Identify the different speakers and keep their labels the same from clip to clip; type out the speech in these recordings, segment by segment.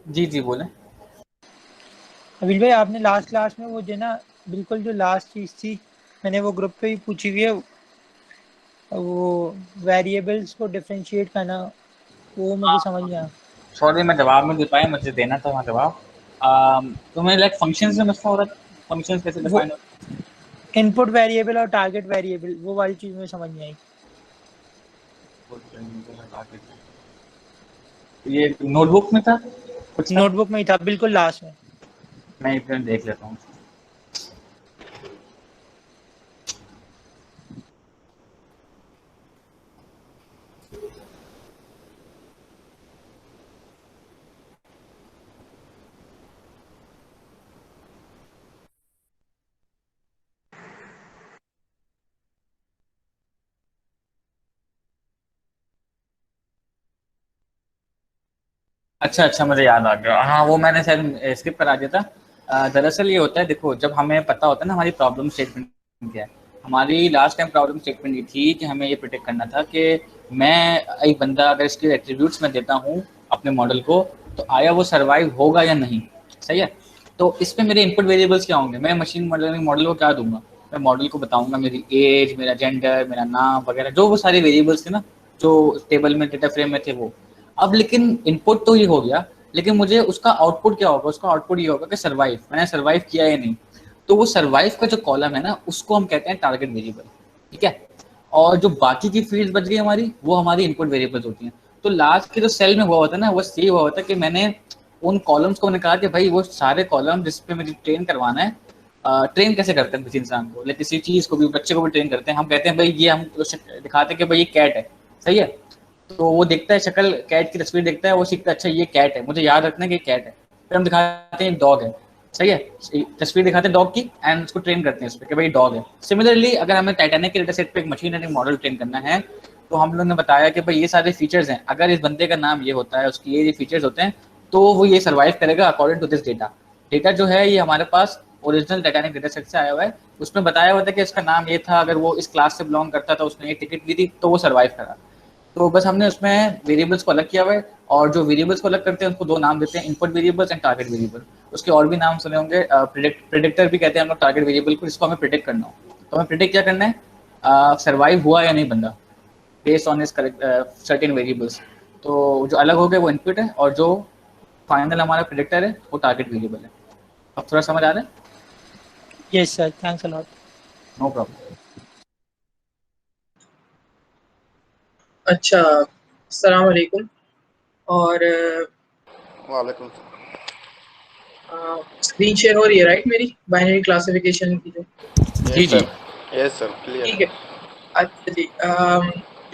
Speaker 1: जी जी बोले।
Speaker 2: अभिल भाई, आपने लास्ट क्लास में वो जो ना बिल्कुल जो लास्ट चीज थी, मैंने वो ग्रुप पे ही पूछी हुई है, वो वेरिएबल्स को डिफरेंशिएट करना, वो मुझे समझ नहीं आया।
Speaker 1: सॉरी मैं जवाब नहीं दे पाया, मुझे देना था वहाँ जवाब। तो मैं लाइक फंक्शन से मसला हो रहा था, फंक्शन कैसे
Speaker 2: वो
Speaker 1: डिफाइन होता
Speaker 2: इनपुट वेरिएबल और टारगेट वेरिएबल, वो वाली चीज मुझे समझ नहीं आई।
Speaker 1: है। ये नोटबुक में था कुछ था।
Speaker 2: नोटबुक में ही था, बिल्कुल लास्ट में।
Speaker 1: मैं एक मिनट देख लेता हूँ। अच्छा अच्छा, मुझे याद आ गया। हाँ, वो मैंने शायद स्किप करा दिया था। दरअसल ये होता है, देखो जब हमें पता होता है ना हमारी प्रॉब्लम स्टेटमेंट क्या है। हमारी लास्ट टाइम प्रॉब्लम स्टेटमेंट ये थी कि हमें ये प्रिडिक्ट करना था कि मैं एक बंदा अगर इसके एट्रीब्यूट्स में देता हूँ अपने मॉडल को, तो आया वो सर्वाइव होगा या नहीं। सही है। तो इसमें मेरे इनपुट वेरिएबल्स क्या होंगे, मैं मशीन मॉडल को क्या दूंगा। मैं मॉडल को बताऊंगा मेरी एज, मेरा जेंडर, मेरा नाम वगैरह, जो वो सारे वेरिएबल्स थे ना, जो टेबल में डेटा फ्रेम में थे वो। अब लेकिन इनपुट तो ये हो गया, लेकिन मुझे उसका आउटपुट क्या होगा, उसका आउटपुट ये होगा कि सर्वाइव, मैंने सर्वाइव किया या नहीं। तो वो सर्वाइव का जो कॉलम है ना, उसको हम कहते हैं टारगेट वेरिएबल। ठीक है। और जो बाकी की फील्ड बच गई हमारी, वो हमारी इनपुट वेरिएबल्स होती हैं। तो लास्ट के जो सेल में हुआ होता है ना, वो ये हुआ होता है कि मैंने उन कॉलम्स को, मैंने कहा कि भाई वो सारे कॉलम जिस पे मुझे ट्रेन करवाना है। ट्रेन कैसे करते हैं किसी इंसान को, लाइक किसी चीज को भी, बच्चे को भी ट्रेन करते हैं, हम कहते हैं भाई ये, हम दिखाते हैं कि भाई ये कैट है। सही है। तो वो देखता है शक्ल, कैट की तस्वीर देखता है, वो सीखता है अच्छा ये कैट है, मुझे याद रखना है कि कैट है। फिर हम दिखाते हैं डॉग है। सही है। तस्वीर दिखाते हैं डॉग की एंड उसको ट्रेन करते हैं उस पर कि भाई डॉग है। सिमिलरली अगर हमें टाइटैनिक के डेटा सेट पे एक मशीन लर्निंग मॉडल ट्रेन करना है, तो हम लोग ने बताया कि भाई ये सारे फीचर्स हैं, अगर इस बंदे का नाम ये होता है, उसकी ये फीचर्स होते हैं, तो वो ये सर्वाइव करेगा according to this data. Data जो है ये हमारे पास ओरिजिनल टाइटैनिक डेटा सेट से आया हुआ है। उसमें बताया हुआ था कि इसका नाम ये था, अगर वो इस क्लास से बिलोंग करता था, उसने ये टिकट दी थी, तो वो सर्वाइव करा। तो बस हमने उसमें वेरिएबल्स को अलग किया हुआ है। और जो वेरिएबल्स को अलग करते हैं उनको दो नाम देते हैं, input variables and target variable. उसके और भी नाम सुने होंगे, प्रिडिक्टर भी कहते हैं हम लोग टारगेट वेरिएबल को, जिसको हमें प्रिडिक्ट करना हो। तो हमें प्रिडिक्ट क्या करना है, सर्वाइव हुआ या नहीं बंदा, based on is certain variables. तो जो अलग हो गए वो इनपुट है, और जो फाइनल हमारा प्रिडिक्टर है वो टारगेट वेरिएबल है। अब थोड़ा समझ आ रहा है।
Speaker 2: Yes sir, thanks a lot.
Speaker 1: No problem.
Speaker 3: अच्छा, अस्सलाम वालेकुम। और
Speaker 4: वालेकुम।
Speaker 3: स्क्रीन शेयर हो रही है राइट मेरी, बाइनरी क्लासिफिकेशन की जो।
Speaker 1: जी
Speaker 4: यस
Speaker 1: जी।
Speaker 4: सर, यस सर, क्लियर
Speaker 3: ठीक
Speaker 4: है।
Speaker 3: है। अच्छा जी,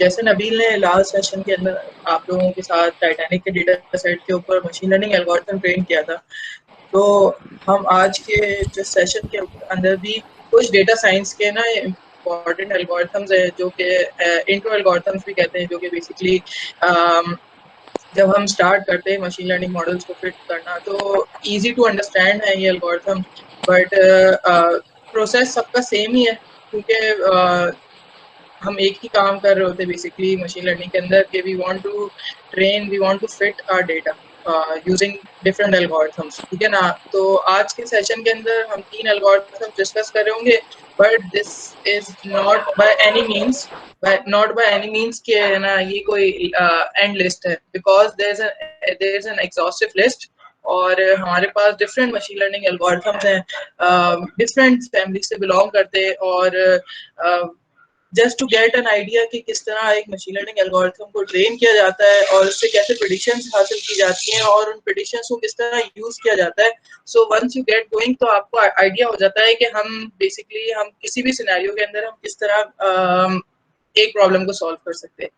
Speaker 3: जैसे नबील ने लास्ट सेशन के अंदर आप लोगों के साथ टाइटैनिक के डेटा सेट के ऊपर मशीन लर्निंग एल्गोरिथम ट्रेन किया था, तो हम आज के जो सेशन के अंदर भी कुछ डेटा साइंस के ना इम्पॉर्टेंट एल्गोरिथम्स है, जो कि इंट्रो एल्गोरिथम्स भी कहते हैं, जो कि बेसिकली जब हम स्टार्ट करते हैं मशीन लर्निंग मॉडल्स को फिट करना, तो इजी टू अंडरस्टैंड है ये एल्गोरिथम। बट प्रोसेस सबका सेम ही है, क्योंकि हम एक ही काम कर रहे होते हैं बेसिकली मशीन लर्निंग के अंदर, कि we want to fit our data using different algorithms. ठीक है ना। तो आज के सेशन के अंदर हम 3 एल्गोरिथम्स डिस्कस कर रहे होंगे, but this is not by any means कि ना ये कोई एंड लिस्ट है, because there is an exhaustive list. और हमारे पास डिफरेंट मशीन लर्निंग एल्गोरिथम्स हैं, डिफरेंट फैमिली से बिलोंग करते हैं। और just to get an idea कि किस तरह एक मशीन लर्निंग एल्गोरिथम को ट्रेन किया जाता है और उससे कैसे प्रेडिक्शंस हासिल की जाती हैं और उन प्रेडिक्शंस को किस तरह यूज किया जाता है। So once you get going, तो आपको आइडिया हो जाता है कि हम किसी भी सिनेरियो के अंदर हम किस तरह एक प्रॉब्लम को सॉल्व कर सकते हैं।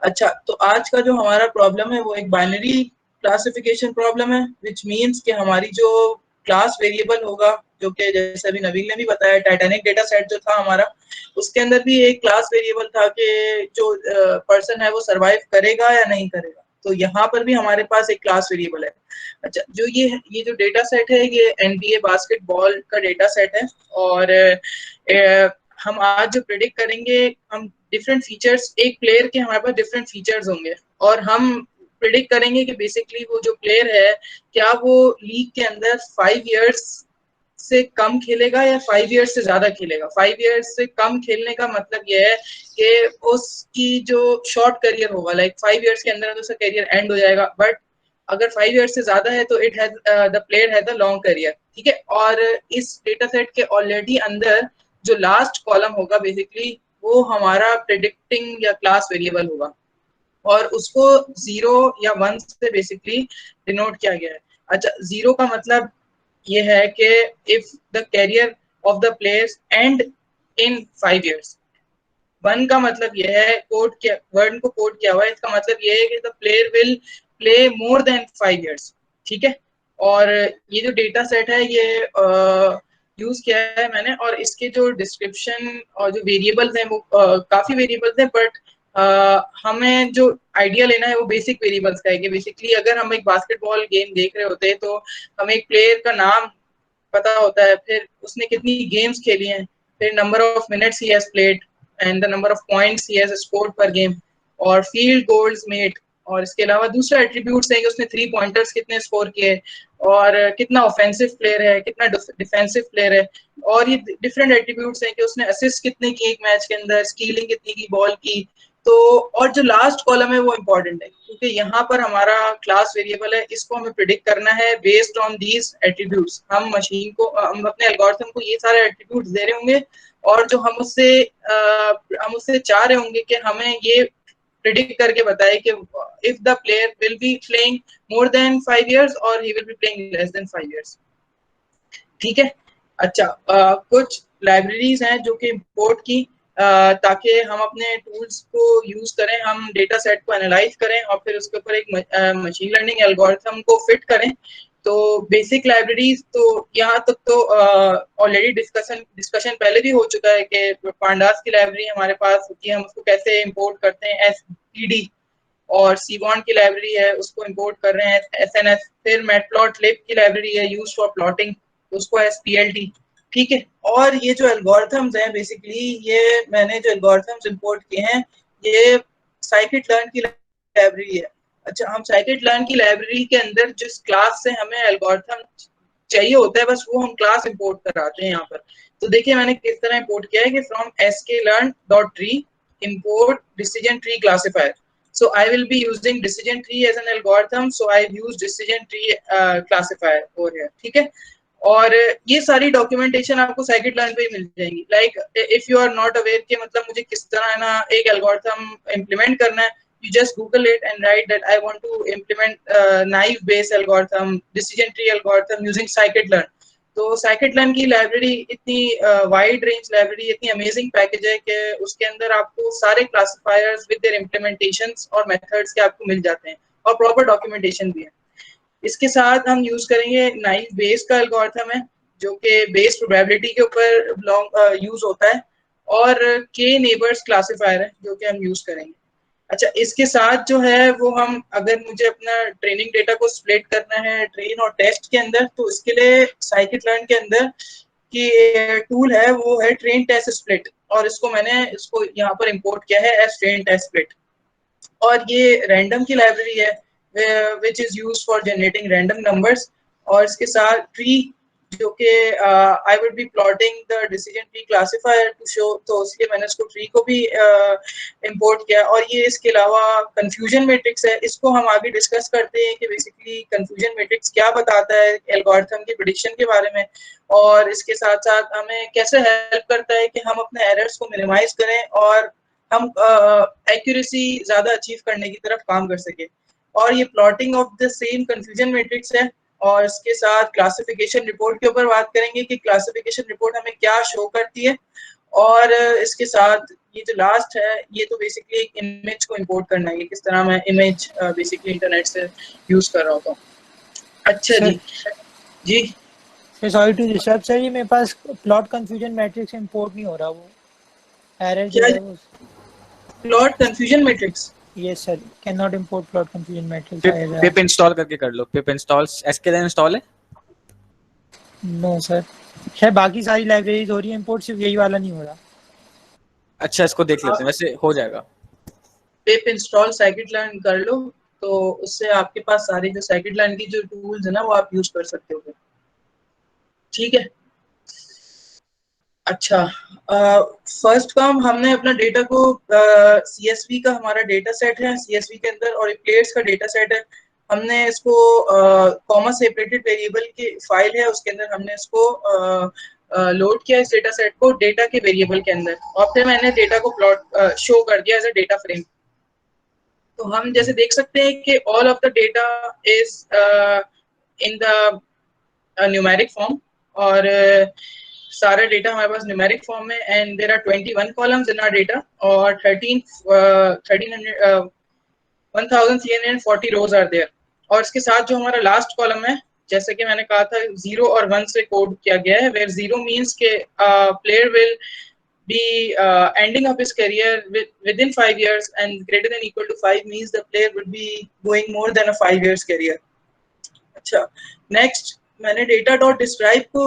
Speaker 3: अच्छा, तो आज का जो हमारा प्रॉब्लम है वो एक बाइनरी क्लासिफिकेशन प्रॉब्लम है, विच मीन्स कि हमारी जो क्लास वेरिएबल होगा, जो कि जैसे अभी नवीन ने भी बताया, टाइटैनिक डेटा सेट जो था हमारा, उसके अंदर भी एक क्लास वेरिएबल था कि जो पर्सन है वो सरवाइव करेगा या नहीं करेगा। तो यहाँ पर भी हमारे पास एक क्लास वेरिएबल है। अच्छा, जो ये जो डेटा सेट है, ये एनबीए बास्केटबॉल का डेटा सेट है। और हम आज जो प्रेडिक्ट करेंगे, हम डिफरेंट फीचर्स, एक प्लेयर के हमारे पास डिफरेंट फीचर्स होंगे, और हम प्रिडिक्ट करेंगे कि बेसिकली वो जो प्लेयर है क्या वो लीग के अंदर 5 इयर्स से कम खेलेगा या 5 इयर्स से ज्यादा खेलेगा। 5 इयर्स से कम खेलने का मतलब यह है कि उसकी जो शॉर्ट करियर होगा, लाइक 5 इयर्स के अंदर उसका करियर एंड हो जाएगा, बट अगर 5 इयर्स से ज्यादा है तो it has the player has a long career, ठीक है। और इस डेटा सेट के ऑलरेडी अंदर जो लास्ट कॉलम होगा बेसिकली वो हमारा प्रेडिक्टिंग या क्लास वेरिएबल होगा और उसको 0 या 1 से बेसिकली डिनोट किया गया है। अच्छा, 0 का मतलब ये है कि if the carrier of the players and in 5 years. 1 का मतलब ये है कोड किया, वर्ड को कोड किया हुआ है, इसका मतलब ये है कि the player will play more than 5 years, ठीक है। और ये जो डेटा सेट है ये यूज किया है मैंने, और इसके जो डिस्क्रिप्शन और जो वेरिएबल्स हैं वो काफी वेरिएबल्स हैं, बट हमें जो आइडिया लेना है वो बेसिक वेरिएबल्स का है कि बेसिकली अगर हम एक बास्केटबॉल गेम देख रहे होते हैं तो हमें एक प्लेयर का नाम पता होता है, फिर उसने कितनी गेम्स खेली हैं, फिर number of minutes he has played and the number of points he has scored पर गेम, और फील्ड गोल्स मेड, और इसके अलावा दूसरा एट्रीब्यूट्स हैं कि उसने 3 पॉइंटर्स कितने स्कोर किए और कितना ऑफेंसिव प्लेयर है, कितना डिफेंसिव प्लेयर है, और ये डिफरेंट एट्रीब्यूट्स हैं कि उसने असिस्ट कितने की एक मैच के अंदर, स्कीलिंग कितनी की बॉल की। तो और जो लास्ट कॉलम है वो इम्पोर्टेंट है क्योंकि यहाँ पर हमारा क्लास वेरिएबल है, इसको हमें प्रिडिक्ट करना है बेस्ड ऑन दीज एट्रीब्यूट्स। हम मशीन को, हम अपने एल्गोरिथम को ये सारे एट्रीब्यूट्स दे रहे होंगे और जो हम उससे चाह रहे होंगे कि हमें ये प्रिडिक्ट करके बताए कि if the player will be playing more than 5 years और he will be playing less than 5 years, ठीक है। अच्छा, कुछ लाइब्रेरीज हैं जो कि इंपोर्ट की ताकि हम अपने टूल्स को यूज करें, हम डेटा सेट को एनालाइज करें और फिर उसके ऊपर एक मशीन लर्निंग एल्गोरिथम को फिट करें। तो बेसिक लाइब्रेरीज तो यहाँ तक तो ऑलरेडी डिस्कशन पहले भी हो चुका है कि पांडास की लाइब्रेरी हमारे पास होती है, हम उसको कैसे इंपोर्ट करते हैं SPD, और सीबॉन्ड की लाइब्रेरी है उसको इंपोर्ट कर रहे हैं SNF, फिर मैटप्लॉटलिब की लाइब्रेरी है यूज फॉर प्लॉटिंग, उसको SPLT, ठीक है। और ये जो एल्गोरिथम्स हैं बेसिकली, ये मैंने जो एल्गोरिथम्स इंपोर्ट किए हैं ये साइकिट लर्न की लाइब्रेरी है। अच्छा, हम साइकिट लर्न की लाइब्रेरी के अंदर जिस क्लास से हमें एल्गोरिथम चाहिए होता है बस वो हम क्लास इंपोर्ट कराते हैं यहाँ पर। तो देखिए मैंने किस तरह इंपोर्ट किया है कि from sklearn.tree import decision tree classifier. So I will be using decision tree as an algorithm, so I've used decision tree classifier over here, ठीक है। और ये सारी डॉक्यूमेंटेशन आपको साइकिट लर्न पे ही मिल जाएंगी। Like if you are not aware कि मतलब मुझे किस तरह है ना एक एल्गोरिथम इम्प्लीमेंट करना है, you just google it and write that I want to implement naive based algorithm, decision tree algorithm using scikit-learn। तो scikit-learn की लाइब्रेरी इतनी वाइड रेंज लाइब्रेरी, इतनी अमेजिंग पैकेज है कि उसके अंदर आपको सारे क्लासिफायर्स विद देयर इम्प्लीमेंटेशंस और मेथड्स के आपको मिल जाते हैं और प्रॉपर डॉक्यूमेंटेशन भी है। इसके साथ हम यूज करेंगे नाइव बेस का एल्गोरिथम है जो कि बेस प्रोबेबिलिटी के ऊपर यूज होता है, और के नेबर्स क्लासिफायर है जो कि हम यूज करेंगे। अच्छा, इसके साथ जो है वो हम, अगर मुझे अपना ट्रेनिंग डेटा को स्प्लिट करना है ट्रेन और टेस्ट के अंदर, तो इसके लिए साइकिट लर्न के अंदर की टूल है वो है ट्रेन टेस्ट स्प्लिट, और इसको यहाँ पर इंपोर्ट किया है एज ट्रेन टेस्ट स्प्लिट। और ये रैंडम की लाइब्रेरी है which is used for generating random numbers, और इसके साथ ट्री जो कि I would be plotting the decision tree classifier to show, तो इसलिए मैंने इसको ट्री को भी इंपोर्ट किया। और ये इसके अलावा कंफ्यूजन मैट्रिक्स है, इसको हम आगे डिस्कस करते हैं कि बेसिकली कंफ्यूजन मैट्रिक्स क्या बताता है एल्गोरिथम की प्रेडिक्शन के बारे में, और इसके साथ साथ हमें कैसे हेल्प करता है कि हम अपने एरर्स को मिनिमाइज करें और हम एक्यूरेसी ज्यादा अचीव करने की तरफ काम कर सके। और ये plotting of the same confusion matrix है, और इसके साथ क्लासिफिकेशन रिपोर्ट के ऊपर बात करेंगे कि क्लासिफिकेशन रिपोर्ट हमें क्या शो करती है। और इसके साथ ये जो लास्ट है ये तो बेसिकली एक इमेज को इंपोर्ट करना है, किस तरह मैं इमेज बेसिकली इंटरनेट से यूज कर रहा होता हूँ। अच्छा जी जी
Speaker 2: सॉरी टू डिस्टर्ब सर, ये मेरे पास प्लॉट कंफ्यूजन मैट्रिक्स इंपोर्ट नहीं हो रहा, वो एरर जो है वो
Speaker 3: plot confusion matrix.
Speaker 2: Yes sir, can not import plot confusion matrix.
Speaker 1: Pip install करके कर लो, पिप इंस्टॉल sklearn इंस्टॉल है।
Speaker 2: नो सर, शायद बाकी सारी लाइब्रेरीज हो रही है इंपोर्ट, सिर्फ यही वाला नहीं हो रहा।
Speaker 1: अच्छा, इसको देख लेते हैं, वैसे हो जाएगा।
Speaker 3: पिप इंस्टॉल scikit-learn कर लो तो उससे आपके पास सारे जो सेकंड लाइन की जो टूल्स है ना वो आप यूज कर सकते हो। ठीक है, अच्छा, फर्स्ट काम हमने अपना डेटा को CSV का हमारा डेटा सेट है, CSV के अंदर और प्लेयर्स का डेटा सेट है, हमने इसको कॉमा सेपरेटेड वेरिएबल की फाइल है उसके अंदर हमने इसको लोड किया इस डेटा सेट को डेटा के वेरिएबल के अंदर और फिर मैंने डेटा को प्लॉट शो कर दिया एज अ डेटा फ्रेम। तो हम जैसे देख सकते हैं कि all of the data is in the numeric form और सारा डेटा हमारे पास न्यूमेरिक फॉर्म में and there are 21 columns in our data और 1340 रोज आर देयर और इसके साथ जो हमारा लास्ट कॉलम है जैसे कि मैंने कहा था 0 और 1 से कोड किया गया है वेयर 0 मींस के player will be ending up his career within 5 years and greater than equal to 5 means the player would be going more than a 5 years career। अच्छा, नेक्स्ट मैंने डेटा डॉट डिस्क्राइब को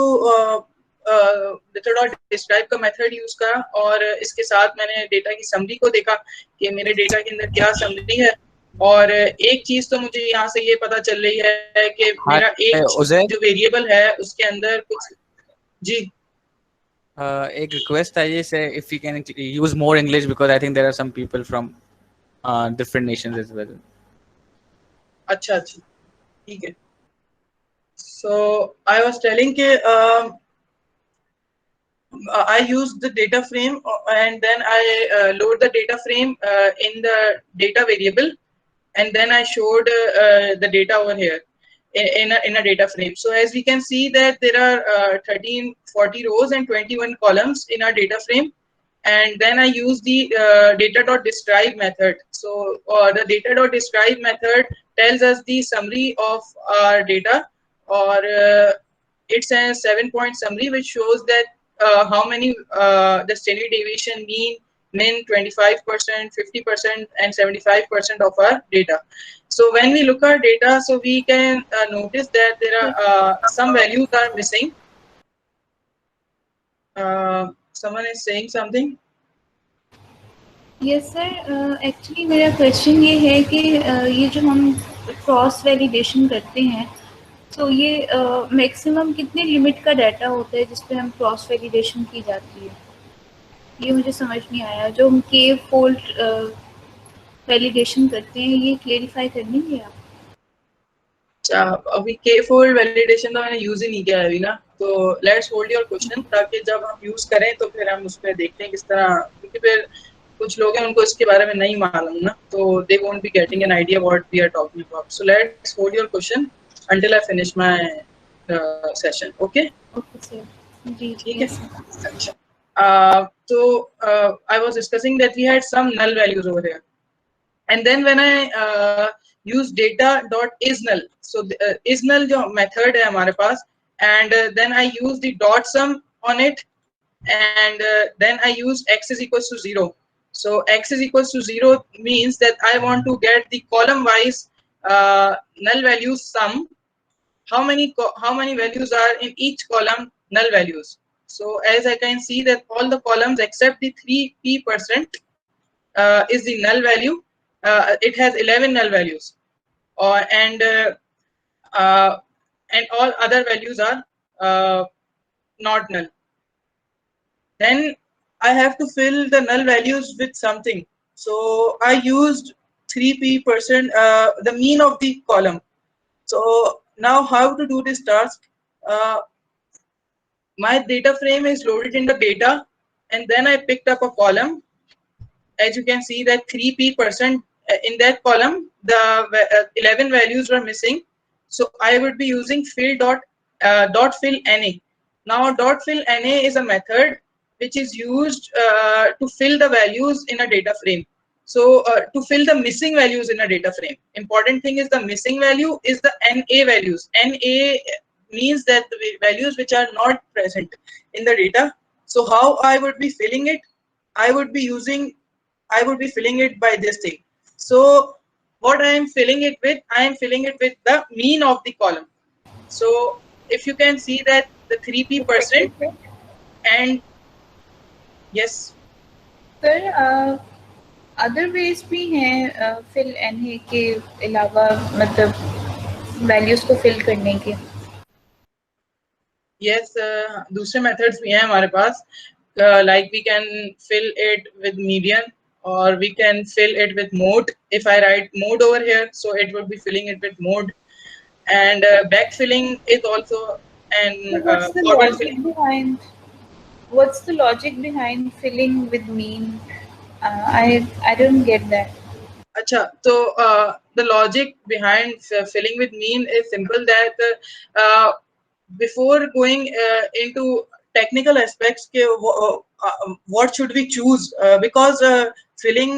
Speaker 3: data dot describe का method use करा और इसके साथ मैंने data की समरी को देखा कि मेरे डेटा के अंदर क्या समरी है और एक चीज तो मुझे यहाँ से ये पता चल रही है कि मेरा एक जो वेरिएबल है उसके अंदर कुछ जी
Speaker 1: एक रिक्वेस्ट है ये से if you can use more English because I think there are some people from different nations as well।
Speaker 3: अच्छा अच्छा ठीक है। So I was telling कि I use the data frame and then I load the data frame in the data variable and then I showed the data over here in a data frame. So as we can see that there are 1340 rows and 21 columns in our data frame and then I use the data.describe method. So the data.describe method tells us the summary of our data or it's a 7-point summary which shows that how many the standard deviation, mean, min, 25%, 50% and 75% of our data. So when we look at data, so we can notice that there are some values are missing. Someone is saying something?
Speaker 5: Yes sir, actually मेरा question ये है कि ये जो हम cross validation करते हैं तो ये मैक्सिमम कितने लिमिट का डाटा होता है जिस पे हम क्रॉस वैलिडेशन की जाती है, ये मुझे समझ नहीं आया। जो हम के फोल्ड वैलिडेशन करते हैं ये क्लेरिफाई कर देंगे आप?
Speaker 3: अभी के फोल्ड वैलिडेशन तो मैंने यूज ही नहीं किया है अभी ना, तो लेट्स होल्ड योर क्वेश्चन ताकि जब हम यूज करें तो फिर हम उस पर देखते हैं किस तरह, क्योंकि फिर कुछ लोग हैं उनको इसके बारे में नहीं मालूम ना, तो they won't be getting an idea what we are talking about. So let's hold your question until I finish my session, okay?
Speaker 5: Okay sir, जी
Speaker 3: ठीक है। अच्छा, so I was discussing that we had some null values over here and then when I use data dot is null, so is null जो method है हमारे पास and then I use the dot sum on it and then I use x is equals to 0. So x is equals to 0 means that I want to get the column wise null values sum. How many values are in each column null values? So as I can see that all the columns except the 3p% is the null value. It has 11 null values, and all other values are not null. Then I have to fill the null values with something. So I used 3p%, the mean of the column. So now how to do this task? My data frame is loaded in the data and then I picked up a column. As you can see that 3p% in that column, the 11 values were missing. So I would be using dot fill na. Now dot fill na is a method which is used to fill the values in a data frame. So to fill the missing values in a data frame, important thing is the missing value is the NA values. NA means that the values which are not present in the data. So how I would be filling it? I would be filling it by this thing. So what I am filling it with? I am filling it with the mean of the column. So if you can see that the 3p% and yes.
Speaker 5: Sir, other ways भी हैं fill NA के अलावा, मतलब values को fill करने के?
Speaker 3: Yes, दूसरे methods भी हैं हमारे पास, like we can fill it with median or we can fill it with mode. If I write mode over here, so it would be filling it with mode. And backfilling is also an
Speaker 5: So what's the
Speaker 3: forward
Speaker 5: logic
Speaker 3: filling.
Speaker 5: behind? What's the logic behind filling with mean? I don't get that.
Speaker 3: Acha, so the logic behind filling with mean is simple, that before going into technical aspects, what should we choose, because filling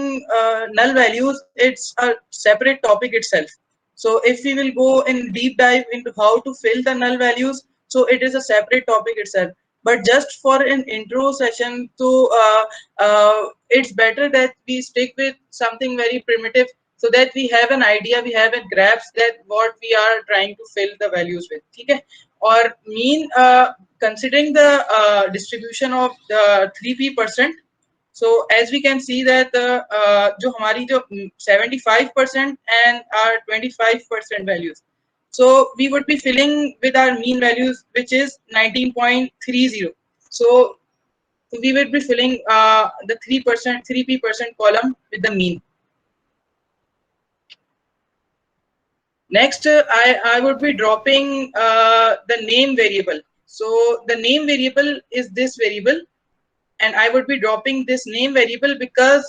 Speaker 3: null values, it's a separate topic itself. So if we will go in deep dive into how to fill the null values, so it is a separate topic itself. But just for an intro session, so it's better that we stick with something very primitive, so that we have an idea, we have a grasp that what we are trying to fill the values with. Okay. Or mean, considering the distribution of the 3p%. So as we can see that जो हमारी जो 75% and our 25% values, so we would be filling with our mean values, which is 19.30. So we would be filling the 3p% column with the mean. Next, I would be dropping the name variable. So the name variable is this variable, and I would be dropping this name variable because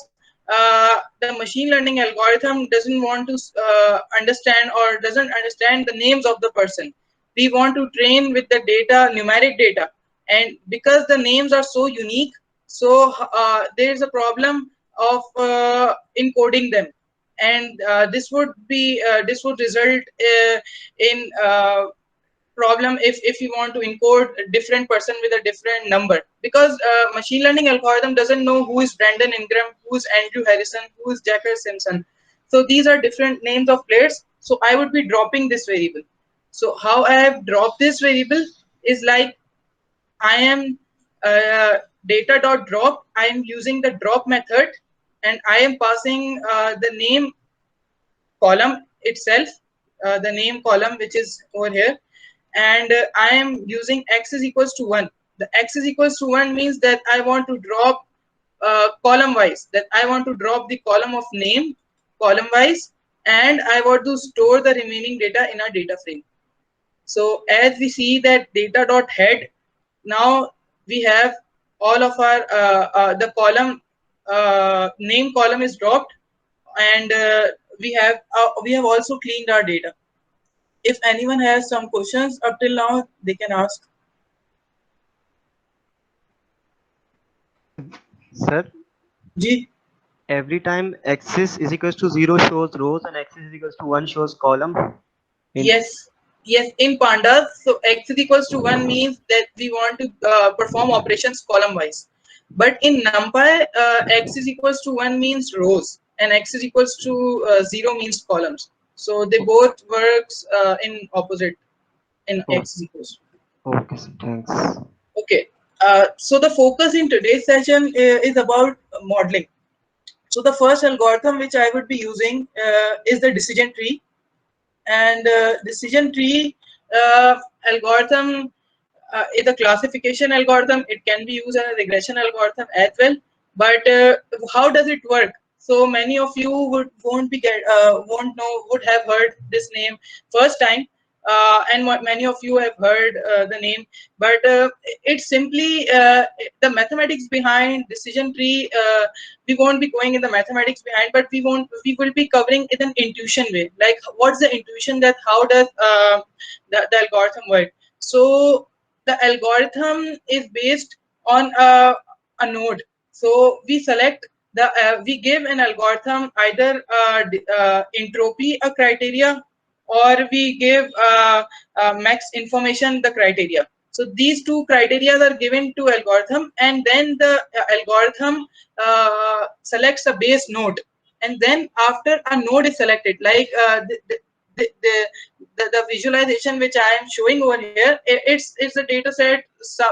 Speaker 3: the machine learning algorithm doesn't want to understand, or doesn't understand the names of the person. We want to train with the data, numeric data, and because the names are so unique, so there is a problem of encoding them, and this would result in problem if you want to encode a different person with a different number, because machine learning algorithm doesn't know who is Brandon Ingram, who is Andrew Harrison, who is Jacker Simpson. So these are different names of players. So I would be dropping this variable. So how I have dropped this variable is like, I am data.drop. I am using the drop method, and I am passing the name column itself, the name column which is over here, and I am using x is equals to 1. The x is equals to 1 means that I want to drop column wise, that I want to drop the column of name column wise, and I want to store the remaining data in our data frame. So as we see that data.head, now we have all of our the column name column is dropped, and we have also cleaned our data. If anyone has some questions up till now, they can ask.
Speaker 6: Sir,
Speaker 3: Ji?
Speaker 6: every time axis is equals to 0 shows rows and axis is equals to 1 shows column.
Speaker 3: Yes, in pandas, so x is equals to 1 means that we want to perform operations column wise. But in NumPy, x is equals to 1 means rows, and x is equals to 0 means columns. So they both works in opposite in x is equals to.
Speaker 6: Okay, sir, thanks.
Speaker 3: Okay, so the focus in today's session is about modeling. So the first algorithm which I would be using is the decision tree. And decision tree algorithm is a classification algorithm. It can be used as a regression algorithm as well. But how does it work? So many of you won't have heard this name first time, and many of you have heard the name. But it's simply the mathematics behind decision tree. We won't be going in the mathematics behind, but we will be covering it in intuition way. Like, what's the intuition, that how does the algorithm work? So the algorithm is based on a node. So we select we give an algorithm either entropy a criteria, or we give max information the criteria. So these two criteria are given to algorithm, and then the algorithm selects a base node, and then after a node is selected, like the the visualization which I am showing over here, it's a data set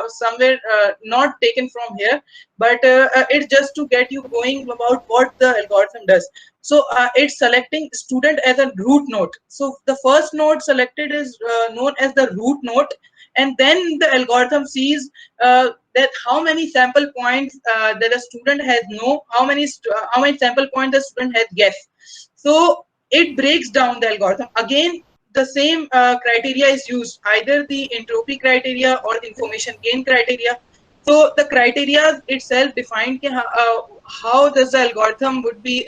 Speaker 3: somewhere not taken from here, but it's just to get you going about what the algorithm does. So it's selecting student as a root node. So the first node selected is known as the root node, and then the algorithm sees that how many sample points that a student has how many sample points the student has guessed. So it breaks down the algorithm. Again, the same criteria is used, either the entropy criteria or the information gain criteria. So the criteria itself defined how does the algorithm would be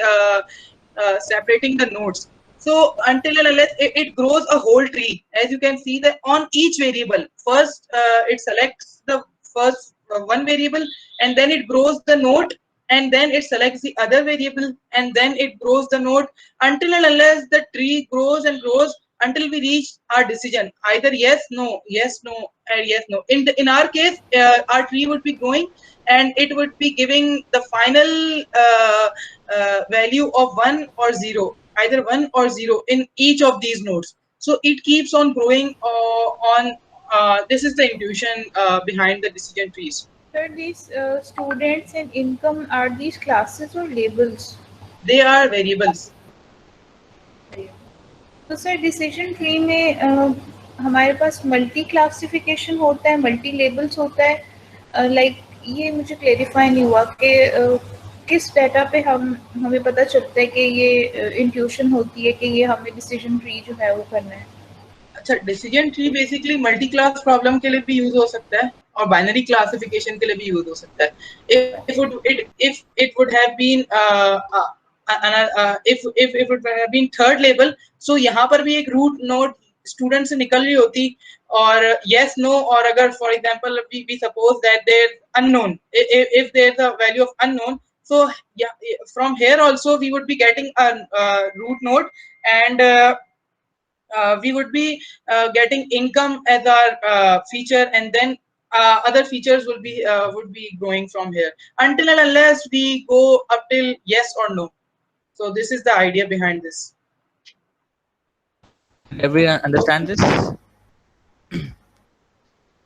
Speaker 3: separating the nodes. So until and unless it grows a whole tree, as you can see that on each variable, first it selects the first one variable, and then it grows the node, and then it selects the other variable, and then it grows the node, until and unless the tree grows and grows until we reach our decision, either yes, no, yes, no, and yes, no. In our case, our tree would be growing, and it would be giving the final value of 1 or 0, either 1 or 0 in each of these nodes. So it keeps on growing this is the intuition behind the decision trees.
Speaker 5: Sir, these students and income, are these classes or labels?
Speaker 3: They are variables.
Speaker 5: तो sir decision tree में हमारे पास multi classification होता है, multi labels होता है, like ये मुझे clarify नहीं हुआ कि किस डाटा पे हमें पता चलता है कि ये इंट्यूशन होती है कि ये हमें डिसीजन ट्री जो है वो करना है.
Speaker 3: अच्छा, decision tree basically multi class problem के लिए भी यूज हो सकता है और बाइनरी क्लासिफिकेशन के लिए भी यूज हो सकता है. If it would have been if it would have been third label, so यहाँ पर भी एक रूट नोड स्टूडेंट से निकल रही होती, और yes no, और अगर for example we suppose that there's unknown, if there's a value of unknown, so yeah, from here also we would be getting a root node, and we would be getting income as our feature, and then other features would be growing from here until and unless we go up till yes or no. So this is the idea behind this.
Speaker 1: Everyone understand this?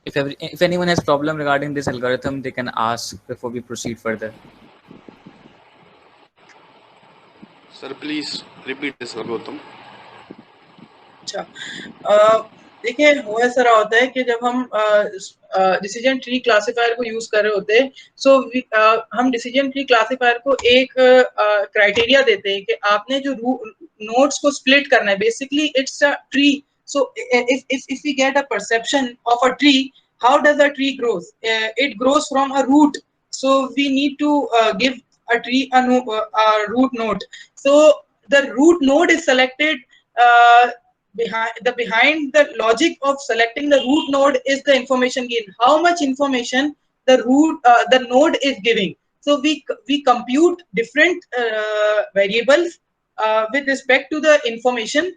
Speaker 1: If anyone has problem regarding this algorithm, they can ask before we proceed further.
Speaker 4: Sir, please repeat this algorithm.
Speaker 3: अच्छा, देखिए वो ऐसा रहा होता है कि जब हम डिसीजन ट्री क्लासिफायर को यूज कर रहे होते हैं, सो हम डिसीजन ट्री क्लासिफायर को एक क्राइटेरिया देते हैं कि आपने जो नोड्स को स्प्लिट करना है. Basically it's a tree. So if we get a perception of a tree, how does a tree grows? It grows from a root. So we need to give a tree a root node. So the root node is selected. Behind the logic of selecting the root node is the information gain. How much information the node is giving. So we compute different variables with respect to the information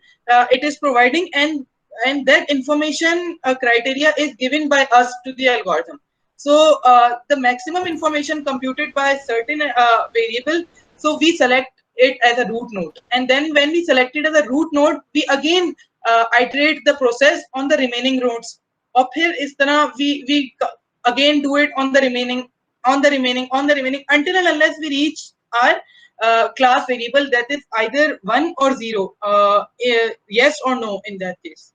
Speaker 3: it is providing, and that information criteria is given by us to the algorithm. So the maximum information computed by a certain variable, so we select it as a root node, and then when we select it as a root node, we again iterate the process on the remaining nodes. और फिर इस तरह we again do it on the remaining until and unless we reach our class variable that is either 1 or 0, yes or no in that case.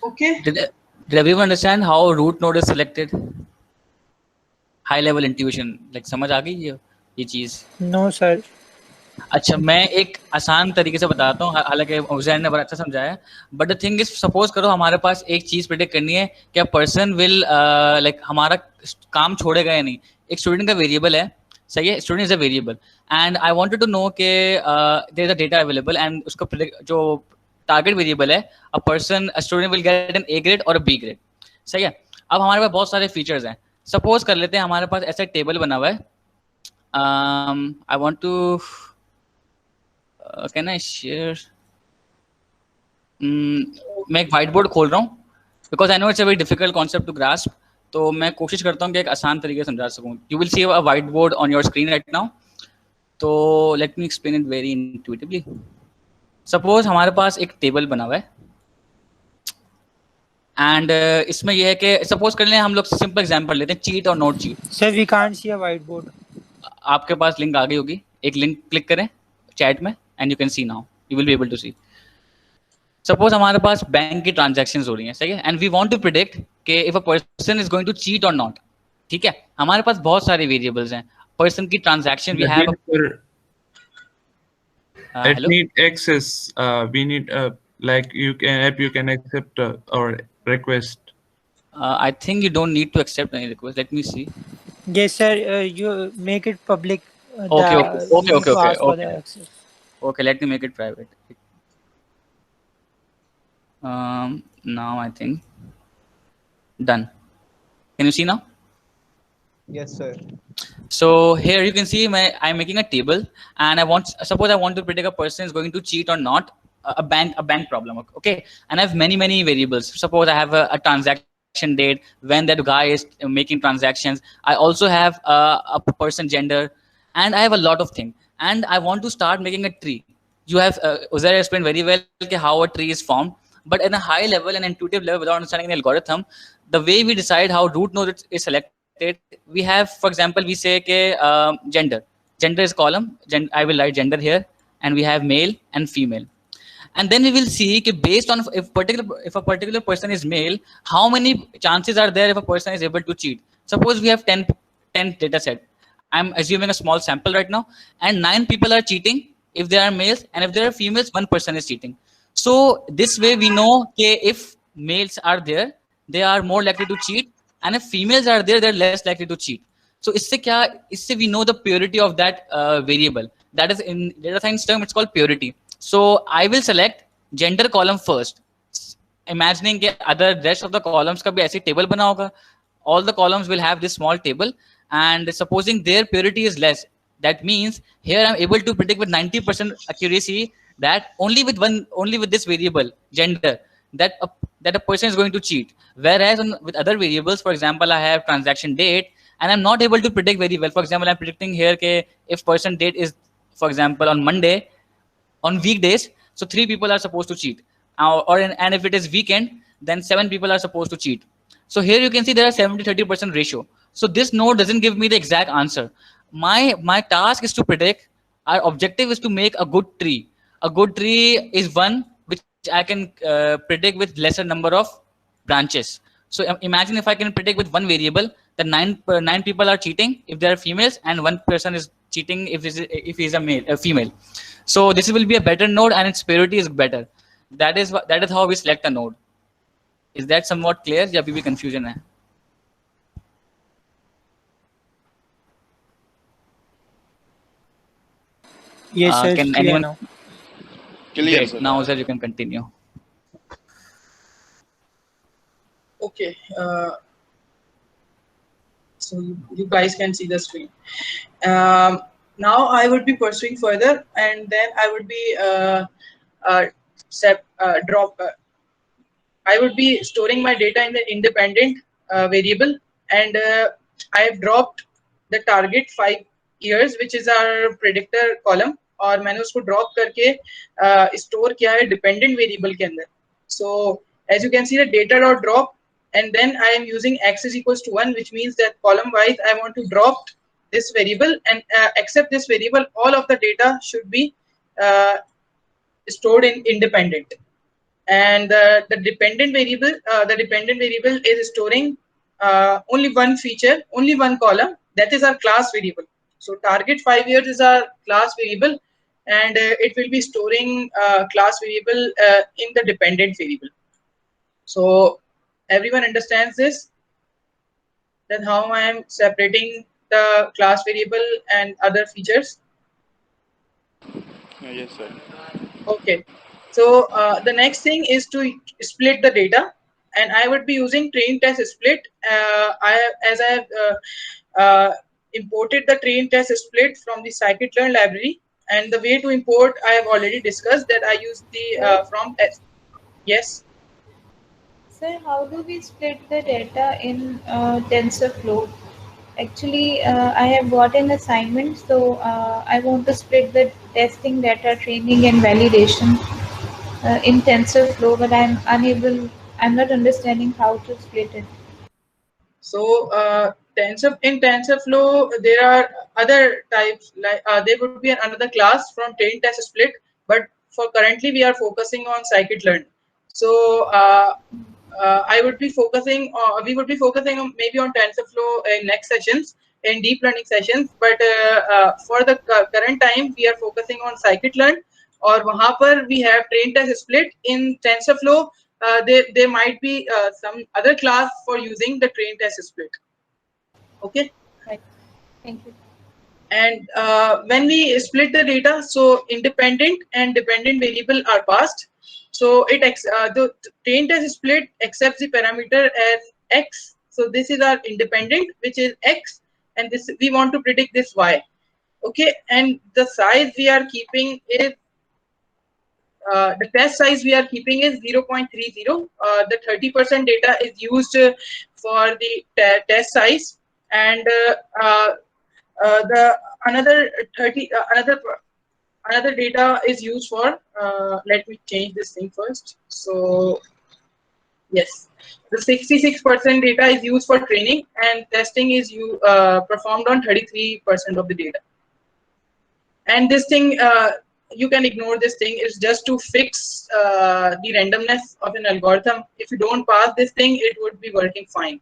Speaker 3: Okay.
Speaker 1: Did everyone understand how root node is selected? High level intuition, like समझ आ गई ये चीज?
Speaker 2: No sir.
Speaker 1: अच्छा, मैं एक आसान तरीके से बताता हूँ, हालांकि हुसैन ने बड़ा अच्छा समझाया. But the thing is, suppose करो हमारे पास एक चीज प्रेडिक्ट करनी है कि अ पर्सन विल लाइक हमारा काम छोड़ेगा या नहीं. एक स्टूडेंट का वेरिएबल है, सही है, student is a variable, and I wanted to know के there is a data available, and उसका जो टारगेट वेरिएबल है a person, a student will get an A grade और अ बी ग्रेड. सही है. अब हमारे पास बहुत सारे फीचर्स हैं. सपोज कर लेते हैं हमारे पास ऐसा एक टेबल बना हुआ है. I want to can I share, मैं एक व्हाइट बोर्ड खोल रहा हूँ because I know it's a very difficult concept to grasp. तो मैं कोशिश करता हूँ कि एक आसान तरीके से समझा सकूँ. You will see a white board on your screen right now. तो let me explain it very intuitively. Suppose हमारे पास एक टेबल बना हुआ है एंड इसमें यह है कि सपोज कर लें, हम लोग सिंपल एग्जांपल लेते हैं, चीट और not cheat.
Speaker 2: Sir we can't see a white board.
Speaker 1: आपके पास लिंक आ गई होगी, एक लिंक क्लिक करें चैट में and you can see now, you will be able to see. Suppose हमारे पास बैंक की ट्रांजैक्शंस हो रही हैं, सही है, and we want to predict कि if a person is going to cheat और नॉट. ठीक है, हमारे पास बहुत सारे वेरिएबल्स हैं. पर्सन की transaction we have
Speaker 7: it need access. We need like you can accept our request.
Speaker 1: I think you don't need to accept any request. Let me see.
Speaker 2: Yes sir, you make it public.
Speaker 1: Okay. Okay, let me make it private. Now I think done. Can you see now?
Speaker 6: Yes sir.
Speaker 1: So here you can see I'm making a table and suppose I want to predict a person is going to cheat or not, a bank problem, okay, and I have many variables. Suppose I have a transaction date, when that guy is making transactions. I also have a person gender, and I have a lot of things, and I want to start making a tree. You have Uzair explained very well how a tree is formed, but at a high level and intuitive level, without understanding the algorithm, the way we decide how root node is selected, we have, for example, we say gender is column, I will write gender here, and we have male and female, and then we will see based on if a particular person is male, how many chances are there if a person is able to cheat. Suppose we have 10 data set. I'm assuming a small sample right now, and 9 people are cheating if they are males, and if there are females, 1 person is cheating. So this way we know if males are there, they are more likely to cheat, and if females are there, they're less likely to cheat. So isse we know the purity of that variable. That is, in data science term, it's called purity. So I will select gender column first, imagining other rest of the columns ka bhi aise table bana hoga. All the columns will have this small table, and supposing their purity is less, that means here I'm able to predict with 90% accuracy that only with this variable gender, that a person is going to cheat. Whereas with other variables, for example, I have transaction date, and I'm not able to predict very well. For example, I'm predicting here if person date is, for example, on Monday, on weekdays, so 3 people are supposed to cheat, and if it is weekend, then 7 people are supposed to cheat. So here you can see there are 70-30% ratio. So this node doesn't give me the exact answer. My task is to predict. Our objective is to make a good tree. A good tree is one which I can predict with lesser number of branches. So imagine if I can predict with one variable that 9 people are cheating if they are females, and 1 person is cheating if he's a female. So this will be a better node, and its purity is better. That is how we select a node. Is that somewhat clear? या अभी भी confusion है?
Speaker 2: Yes sir.
Speaker 1: Can anyone
Speaker 2: now?
Speaker 4: Clear,
Speaker 1: Great.
Speaker 4: sir.
Speaker 1: Now sir, you can continue.
Speaker 3: Okay. So you guys can see the screen. Now I would be pursuing further, and then I would be I would be storing my data in the independent variable, and I have dropped the target 5 years, which is our predictor column, और मैंने उसको drop करके store किया है dependent variable के अंदर. So as you can see, the data dot drop, and then I am using x is equals to 1, which means that column wise I want to drop this variable, and except this variable, all of the data should be stored in independent. And the dependent variable is storing only one feature, only one column, that is our class variable. So target 5 years is our class variable, and it will be storing class variable in the dependent variable. So everyone understands this, that how I am separating the class variable and other features?
Speaker 4: Yes, sir.
Speaker 3: Okay. So the next thing is to split the data, and I would be using train test split. As I have imported the train test split from the scikit-learn library, and the way to import I have already discussed, that I use the from yes.
Speaker 5: Sir, how do we split the data in TensorFlow? Actually, I have got an assignment, so I want to split the testing, data training, and validation in TensorFlow, but I'm not understanding how to split it.
Speaker 3: So in TensorFlow, there are other types, like there would be another class from train test split, but for currently we are focusing on scikit-learn. So I would be focusing, we would be focusing on maybe on TensorFlow in next sessions, in deep learning sessions, but for the current time, we are focusing on scikit-learn, और वहाँ पर we have train test split in TensorFlow. There might be some other class for using the train test split. Okay.
Speaker 5: Right. Thank you.
Speaker 3: And when we split the data, so independent and dependent variable are passed. So the train test split accepts the parameter as x. So this is our independent, which is x, and this we want to predict this y. Okay, and the size we are keeping is the test size we are keeping is 0.30. The 30% data is used for the test size, and the another data is used for. Let me change this thing first. So yes, the 66% data is used for training, and testing is performed on 33% of the data. And this thing, you can ignore this thing. It's just to fix the randomness of an algorithm. If you don't pass this thing, it would be working fine.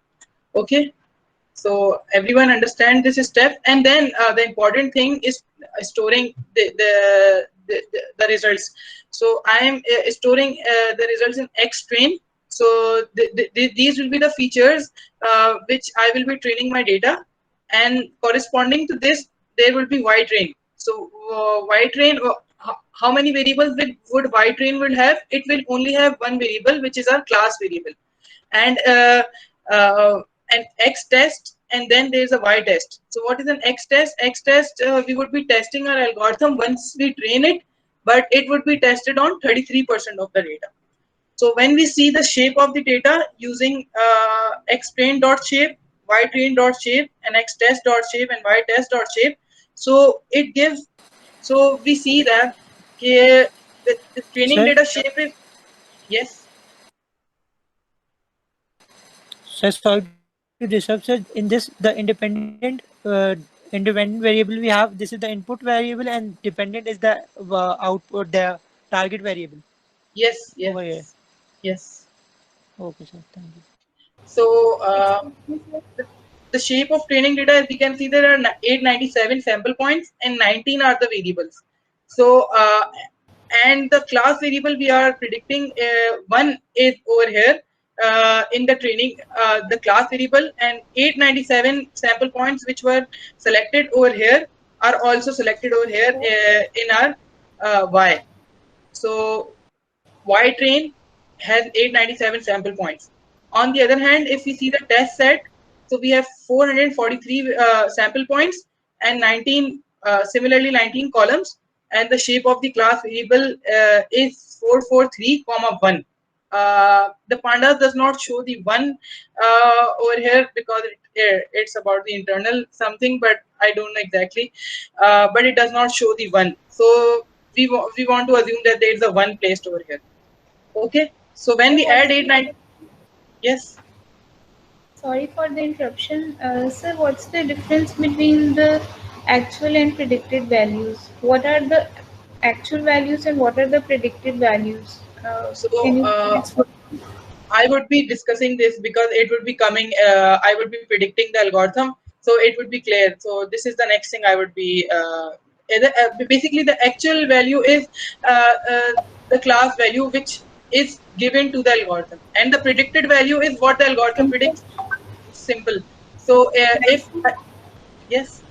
Speaker 3: Okay, so everyone understand this step. And then the important thing is storing the results. So I am storing the results in XTrain. So these will be the features which I will be training my data, and corresponding to this, there will be YTrain. So YTrain, how many variables would YTrain will have? It will only have one variable, which is our class variable, and an X test, and then there's a Y test. So what is an X test? X test, we would be testing our algorithm once we train it, but it would be tested on 33% of the data. So when we see the shape of the data using xtrain.shape, ytrain.shape, and xtest.shape, and ytest.shape, so it gives, so we see that the training data shape is, yes.
Speaker 2: So sorry to disrupt, sir. In this, the independent variable we have, this is the input variable, and dependent is the output, the target variable.
Speaker 3: Yes, yes,
Speaker 2: over here.
Speaker 3: Yes.
Speaker 2: Okay, sir. Thank you.
Speaker 3: So the shape of training data, as we can see, there are 897 sample points and 19 are the variables. So and the class variable we are predicting, one is over here in the training, the class variable, and 897 sample points which were selected over here are also selected over here in our Y. So YTrain has 897 sample points. On the other hand, if we see the test set, so we have 443 sample points and 19, similarly 19 columns, and the shape of the class variable is 443, 1. The pandas does not show the 1 over here because it's about the internal something, but I don't know exactly. But it does not show the 1. So we want to assume that there is a 1 placed over here. Okay, so when we add 8, 9, yes.
Speaker 5: Sorry for the interruption, sir. What's the difference between the actual and predicted values? What are the actual values and what are the predicted values? Can you explain?
Speaker 3: I would be discussing this because it would be coming. I would be predicting the algorithm, so it would be clear. So this is the next thing I would be. Basically, the actual value is the class value which is given to the algorithm, and the predicted value is what the algorithm predicts. Simple. So if yes.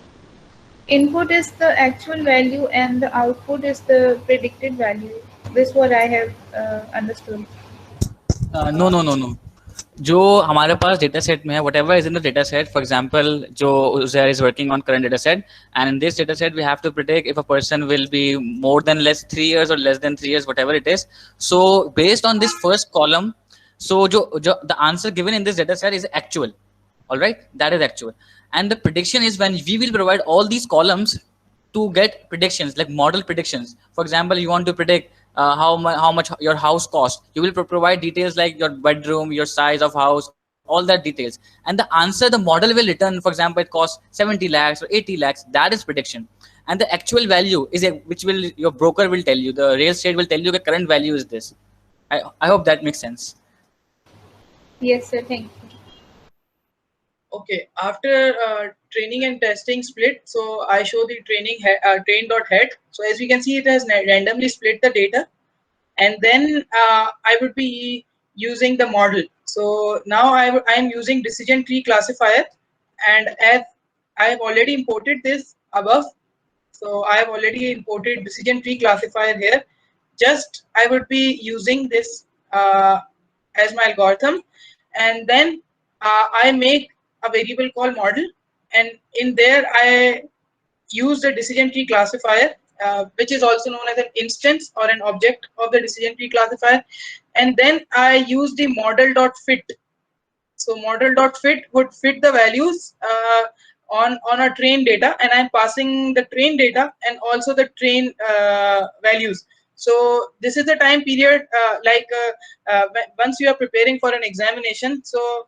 Speaker 5: Input is the actual value and the output is the predicted value. This is what I have understood.
Speaker 1: No. जो हमारे पास data set में है, whatever is in the data set, for example, जो Uzair is working on current data set, and in this data set we have to predict if a person will be more than less 3 years or less than 3 years, whatever it is. So based on this first column, so the answer given in this data set is actual. All right, that is actual. And the prediction is when we will provide all these columns to get predictions, like model predictions. For example, you want to predict how much your house costs. You will provide details like your bedroom, your size of house, all that details. And the answer the model will return, for example, it costs 70 lakhs or 80 lakhs. That is prediction. And the actual value is which will your broker will tell you. The real estate will tell you the current value is this. I hope that makes sense.
Speaker 5: Yes, sir. Thank you.
Speaker 3: Okay, after training and testing split, so I show the train.head. So as we can see, it has randomly split the data, and then I would be using the model. So now I am using decision tree classifier, and as I have already imported this above, so I have already imported decision tree classifier here. Just I would be using this as my algorithm, and then I make a variable called model, and in there I use the decision tree classifier, which is also known as an instance or an object of the decision tree classifier, and then I use the model.fit. So model.fit would fit the values on a train data, and I'm passing the train data and also the train values. So this is the time period once you are preparing for an examination. So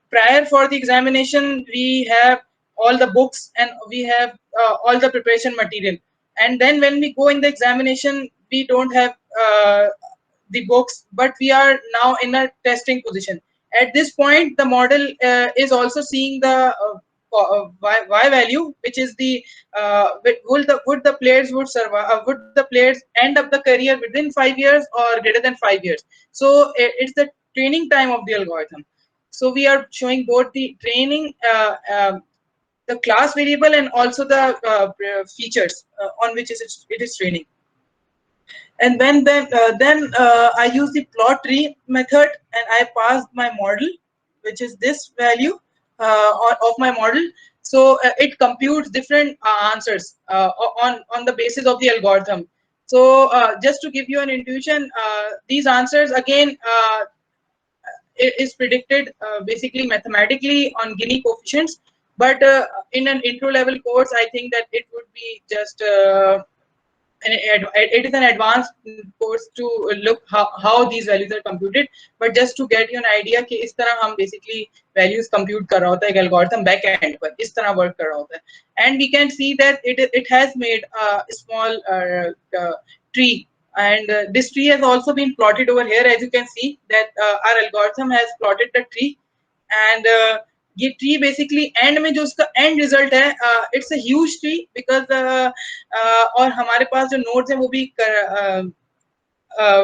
Speaker 3: prior for the examination, we have all the books and we have all the preparation material. And then when we go in the examination, we don't have the books, but we are now in a testing position. At this point, the model is also seeing the y value, which is the would the players would survive, would the players end up the career within 5 years or greater than 5 years. So it's the training time of the algorithm. So we are showing both the training, the class variable, and also the features on which it is training. And then I use the plot tree method, and I pass my model, which is this value of my model. So it computes different answers on the basis of the algorithm. So just to give you an intuition, these answers again is predicted basically mathematically on Gini coefficients. But in an intro level course, I think that it would be just it is an advanced course to look how these values are computed. But just to get you an idea कि इस तरह हम basically values compute कर रहा होता है एक algorithm back end पर इस तरह work कर रहा होता है. And we can see that it has made a small tree, and this tree has also been plotted over here. As you can see that our algorithm has plotted the tree, and ये tree basically and में जो उसका and result है it's a huge tree because और हमारे पास जो nodes हैं वो भी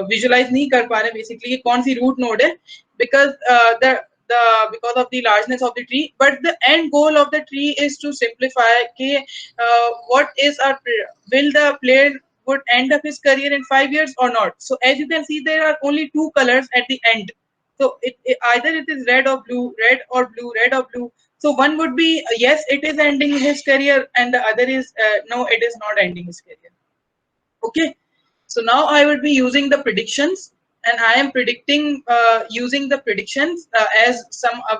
Speaker 3: विजुलाइज नहीं कर पा रहे बेसिकली ये कौन सी रूट नोड है because because of the largeness of the tree. But the end goal of the tree is to simplify what is will the player would end up his career in 5 years or not. So as you can see, there are only two colors at the end. So either it is red or blue, red or blue, red or blue. So one would be yes, it is ending his career, and the other is no, it is not ending his career. Okay, so now I would be using the predictions, and I am predicting using the predictions as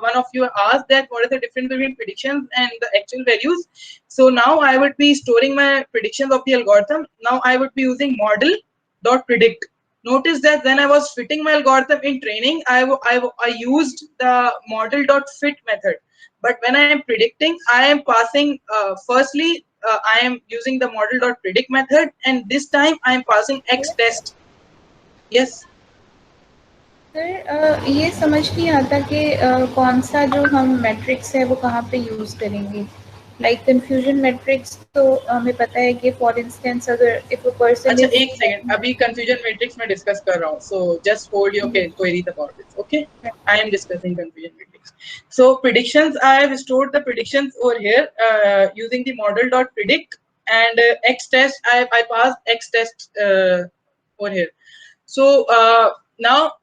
Speaker 3: one of you asked that what is the difference between predictions and the actual values. So now I would be storing my predictions of the algorithm. Now I would be using model.predict. Notice that when I was fitting my algorithm in training, I used the model.fit method. But when I am predicting, I am passing firstly, I am using the model.predict method, and this time I am passing xtest. Yes.
Speaker 5: Sir ये समझ नहीं आता कि कौन सा जो हम matrix है वो कहाँ पे यूज करेंगे. लाइक कंफ्यूजन मैट्रिक्स तो हमें पता है कि फॉर इंस्टेंस अगर इफ अ पर्सन.
Speaker 3: अच्छा एक सेकंड, अभी कंफ्यूजन मैट्रिक्स में डिस्कस कर रहा हूँ. So just hold your queries about this. Okay, I am discussing confusion matrix. So predictions, I have stored the predictions over here using the model.predict, and xtest I passed xtest over here. So now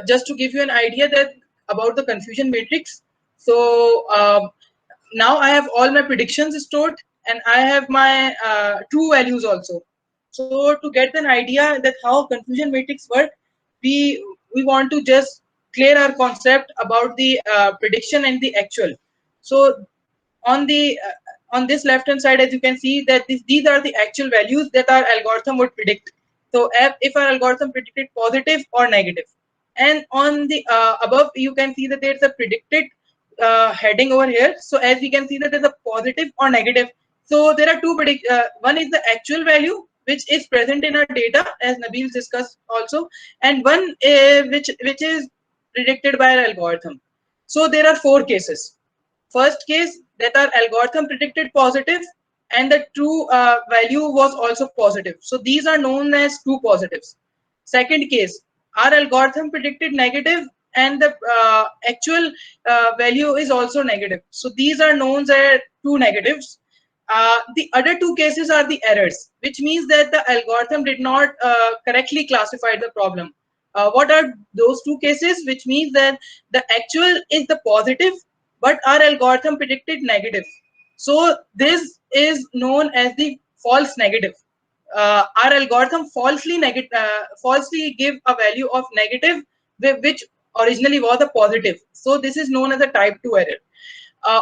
Speaker 3: just to give you an idea that about the confusion matrix. So now I have all my predictions stored, and I have my true values also. So to get an idea that how confusion matrix work, we want to just clear our concept about the prediction and the actual. So on the on this left hand side, as you can see that these are the actual values that our algorithm would predict. So if our algorithm predicted positive or negative, and on the above you can see that there's a predicted heading over here. So as we can see that there's a positive or negative. So there are two one is the actual value which is present in our data, as Nabil discussed also, and one which is predicted by our algorithm. So there are four cases. First case, that our algorithm predicted positive and the true value was also positive. So these are known as true positives. Second case, our algorithm predicted negative and the actual value is also negative. So these are known as true negatives. The other two cases are the errors, which means that the algorithm did not correctly classify the problem. What are those two cases? Which means that the actual is the positive, but our algorithm predicted negative. So this is known as the false negative. Our algorithm falsely give a value of negative, which originally was a positive. So this is known as a type 2 error.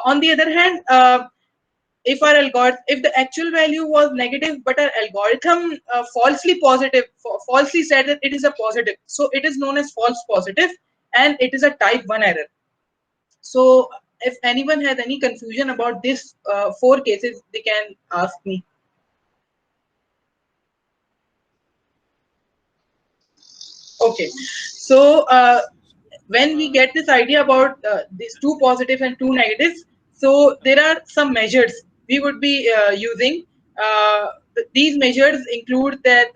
Speaker 3: On the other hand, if the actual value was negative, but our algorithm falsely said that it is a positive, so it is known as false positive, and it is a type 1 error. So if anyone has any confusion about this four cases, they can ask me. Okay, so when we get this idea about these two positive and two negatives, so there are some measures we would be using. These measures include that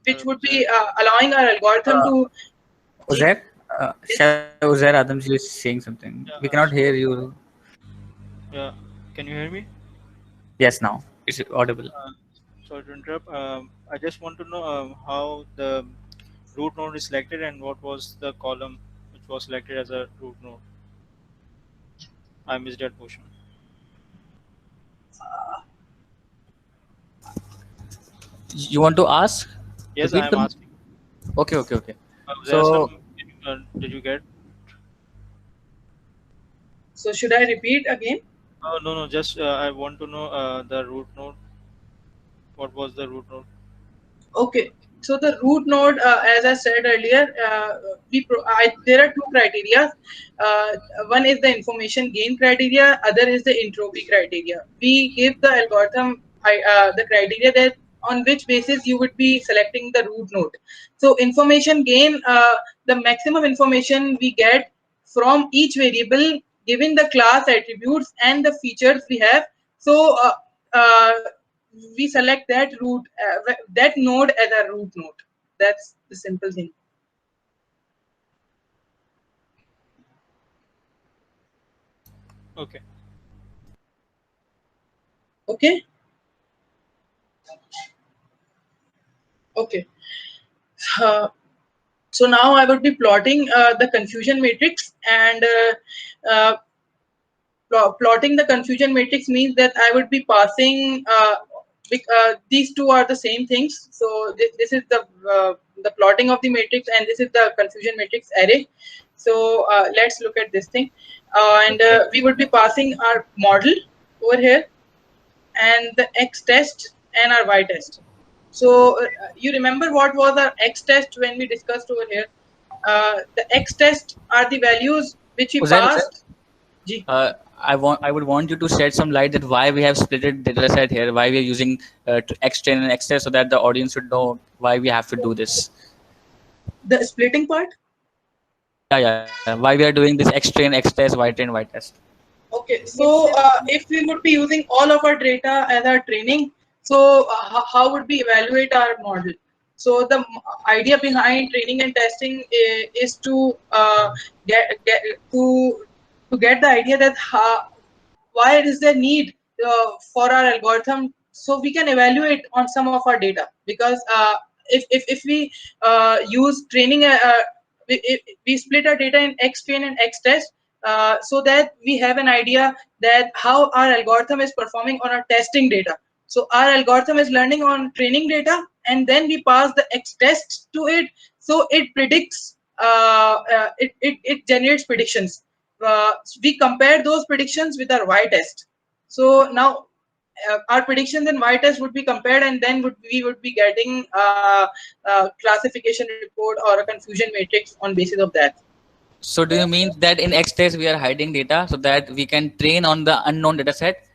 Speaker 3: which would be allowing our algorithm to.
Speaker 1: Uzair, Uzair Adamji is saying something. We cannot hear you.
Speaker 8: Yeah, can you hear me?
Speaker 1: Yes, now it's audible.
Speaker 8: Sorry to interrupt. I just want to know how the root node is selected and what was the column which was selected as a root node. I missed that portion.
Speaker 1: You want to ask?
Speaker 8: Yes,
Speaker 1: Repeat
Speaker 8: I am
Speaker 1: them?
Speaker 8: asking.
Speaker 1: Okay.
Speaker 8: So,
Speaker 1: So
Speaker 8: did you get?
Speaker 3: So should I repeat again?
Speaker 8: No. Just I want to know the root node. What was the root node?
Speaker 3: Okay, so the root node, as I said earlier, there are two criteria. One is the information gain criteria, other is the entropy criteria. We give the algorithm the criteria that on which basis you would be selecting the root node. So information gain, the maximum information we get from each variable given the class attributes and the features we have. So we select that that node as a root node. That's the simple thing.
Speaker 8: Okay.
Speaker 3: Okay. So now I would be plotting the confusion matrix, and plotting the confusion matrix means that I would be passing these two are the same things. So this is the plotting of the matrix, and this is the confusion matrix array. So let's look at this thing, and we would be passing our model over here, and the x test and our y test. So you remember what was our x test when we discussed over here? The x test are the values which we
Speaker 1: Uzair,
Speaker 3: passed.
Speaker 1: I would want you to shed some light that why we have split it data set here, why we are using xtrain and xtest, so that the audience should know why we have to do this.
Speaker 3: The splitting part?
Speaker 1: Yeah. Why we are doing this xtrain, xtest, ytrain, ytest.
Speaker 3: Okay, so if we would be using all of our data as our training, so how would we evaluate our model? So the idea behind training and testing is to get the idea that why is there need for our algorithm, so we can evaluate on some of our data. Because if we use training, we split our data in xtrain and xtest, so that we have an idea that how our algorithm is performing on our testing data. So our algorithm is learning on training data, and then we pass the xtest to it, so it predicts it generates predictions. We compare those predictions with our y-test. So now our predictions in y-test would be compared, and then we would be getting classification report or a confusion matrix on basis of that.
Speaker 1: So do you mean that in X test we are hiding data so that we can train on the unknown data set?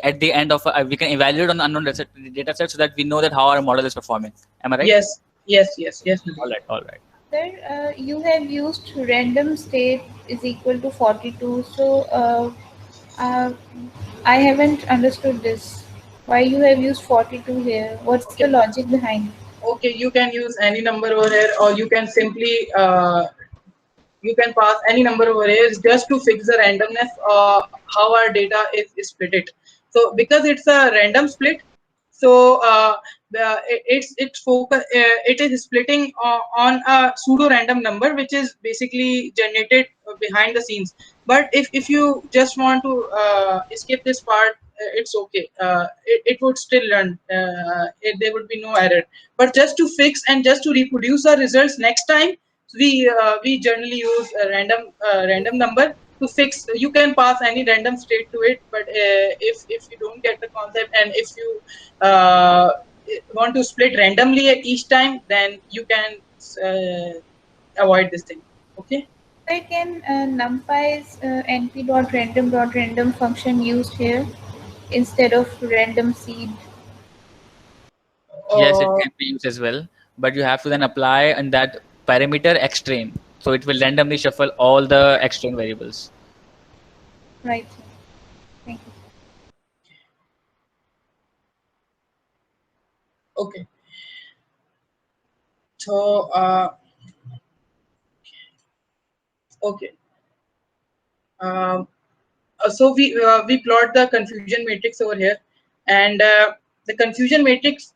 Speaker 1: At the end of we can evaluate on the unknown data set so that we know that how our model is performing. Am I right?
Speaker 3: Yes, yes, yes, yes.
Speaker 1: All right, all right.
Speaker 5: Sir, you have used random state is equal to 42. So I haven't understood this. Why you have used 42 here? What's the logic behind?
Speaker 3: Okay, you can use any number over here, or you can simply you can pass any number over here just to fix the randomness how our data is split it. So because it's a random split, so it is splitting on a pseudo random number which is basically generated behind the scenes. But if you just want to skip this part, it's okay. It would still run. There would be no error. But just to fix and just to reproduce our results next time, we generally use a random number to fix. You can pass any random state to it, but if you don't get the concept, and if you want to split randomly at each time, then you can avoid this thing. Okay.
Speaker 5: I can numpy's np.random.random function used here instead of random seed.
Speaker 1: Yes, it can be used as well, but you have to then apply in that parameter xtrain, so it will randomly shuffle all the xtrain variables.
Speaker 5: Right. Thank you.
Speaker 3: Okay. So okay. So we plot the confusion matrix over here, and the confusion matrix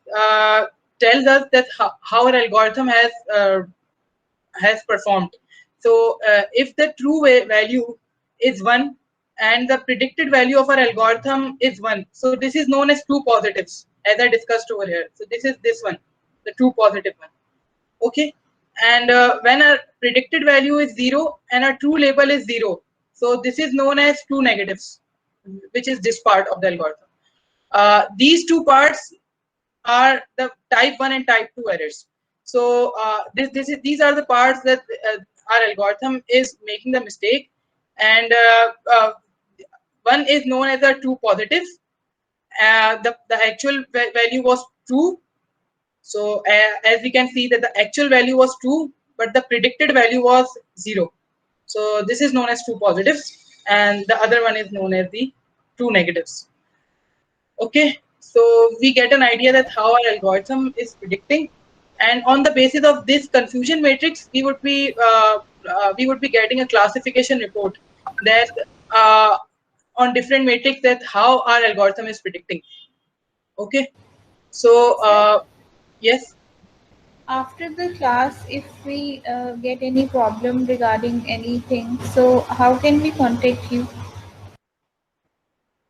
Speaker 3: tells us that how our algorithm has performed. So if the true value is 1 and the predicted value of our algorithm is 1, so this is known as true positives, as I discussed over here. So this is this one, the true positive one. Okay. And when our predicted value is 0 and our true label is 0, so this is known as true negatives, which is this part of the algorithm. These two parts are the type 1 and type 2 errors. So these are the parts that our algorithm is making the mistake, and one is known as a true positive. The actual value was true. So as we can see that the actual value was true, but the predicted value was 0. So this is known as true positives, and the other one is known as the true negatives. Okay, so we get an idea that how our algorithm is predicting, and on the basis of this confusion matrix, we would be getting a classification report that on different matrix that how our algorithm is predicting. Okay, so yes.
Speaker 5: After the class, if we get any problem regarding anything, so how can we contact you?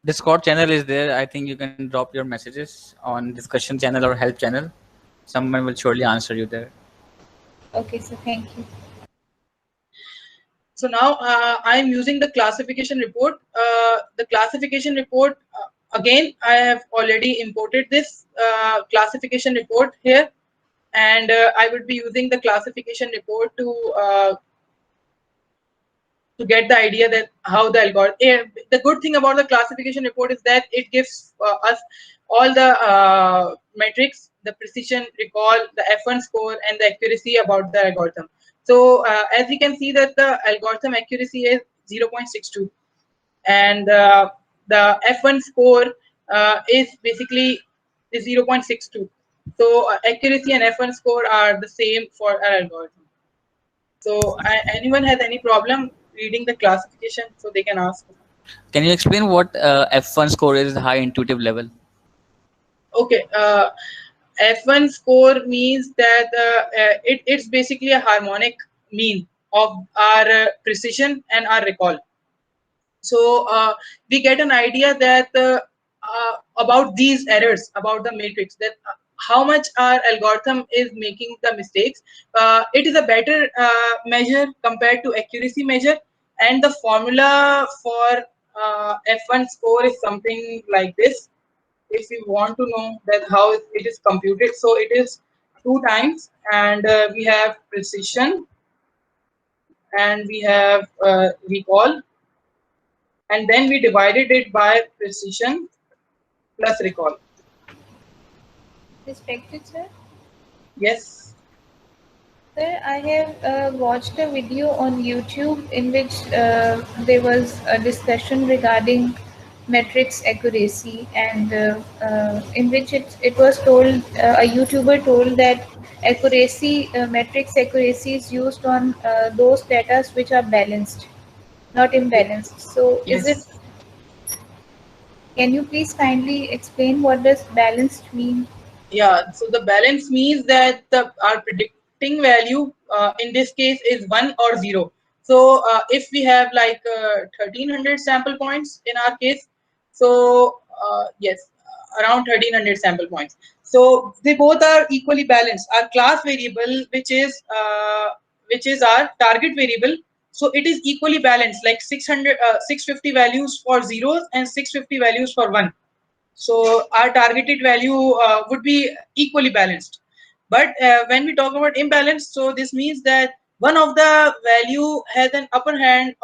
Speaker 1: Discord channel is there. I think you can drop your messages on discussion channel or help channel. Someone will surely answer you there.
Speaker 5: Okay, so thank you.
Speaker 3: So now I am using the classification report. The classification report, again, I have already imported this classification report here, and I would be using the classification report to get the idea that how the algorithm. The good thing about the classification report is that it gives us all the metrics, the precision, recall, the F1 score, and the accuracy about the algorithm. So as we can see that the algorithm accuracy is 0.62, and the F1 score is basically 0.62. So accuracy and F1 score are the same for our algorithm. So anyone has any problem reading the classification, so they can ask.
Speaker 1: Can you explain what F1 score is, high intuitive level?
Speaker 3: Okay, F1 score means that it's basically a harmonic mean of our precision and our recall. So we get an idea that about these errors about the matrix, that how much our algorithm is making the mistakes. It is a better measure compared to accuracy measure, and the formula for F1 score is something like this. If you want to know that how it is computed, so it is 2 times, and we have precision, and we have recall, and then we divided it by precision plus recall.
Speaker 5: Respected sir.
Speaker 3: Yes.
Speaker 5: Sir, I have watched a video on YouTube in which there was a discussion regarding metrics accuracy, and in which it was told, a YouTuber told that accuracy, metrics accuracy is used on those data which are balanced, not imbalanced. So is it,
Speaker 3: Yes.
Speaker 5: can you please kindly explain what does balanced mean?
Speaker 3: Yeah, so the balance means that our predicting value in this case is 1 or 0. So if we have like 1300 sample points in our case, so yes, around 1300 sample points. So they both are equally balanced. Our class variable, which is our target variable, so it is equally balanced, like 650 values for zeros and 650 values for 1. So our targeted value would be equally balanced. But when we talk about imbalance, so this means that one of the value has an upper hand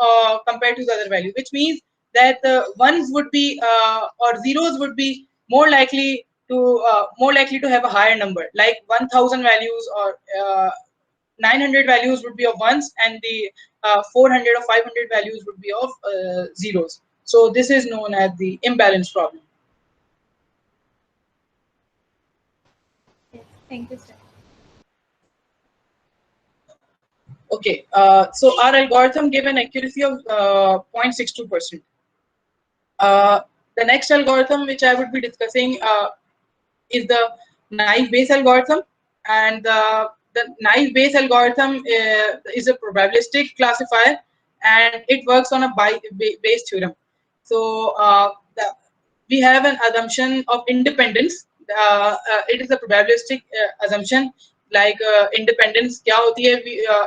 Speaker 3: compared to the other value, which means that ones would be or zeros would be more likely to have a higher number, like 1000 values or 900 values would be of ones, and the 400 or 500 values would be of zeros. So this is known as the imbalance problem.
Speaker 5: Yes, thank you, sir.
Speaker 3: Okay, so our algorithm gave an accuracy of 0.62%. The next algorithm which I would be discussing is the naive Bayes algorithm, and the naive Bayes algorithm is a probabilistic classifier, and it works on a Bayes theorem. So we have an assumption of independence. It is a probabilistic assumption, like independence kya hoti hai.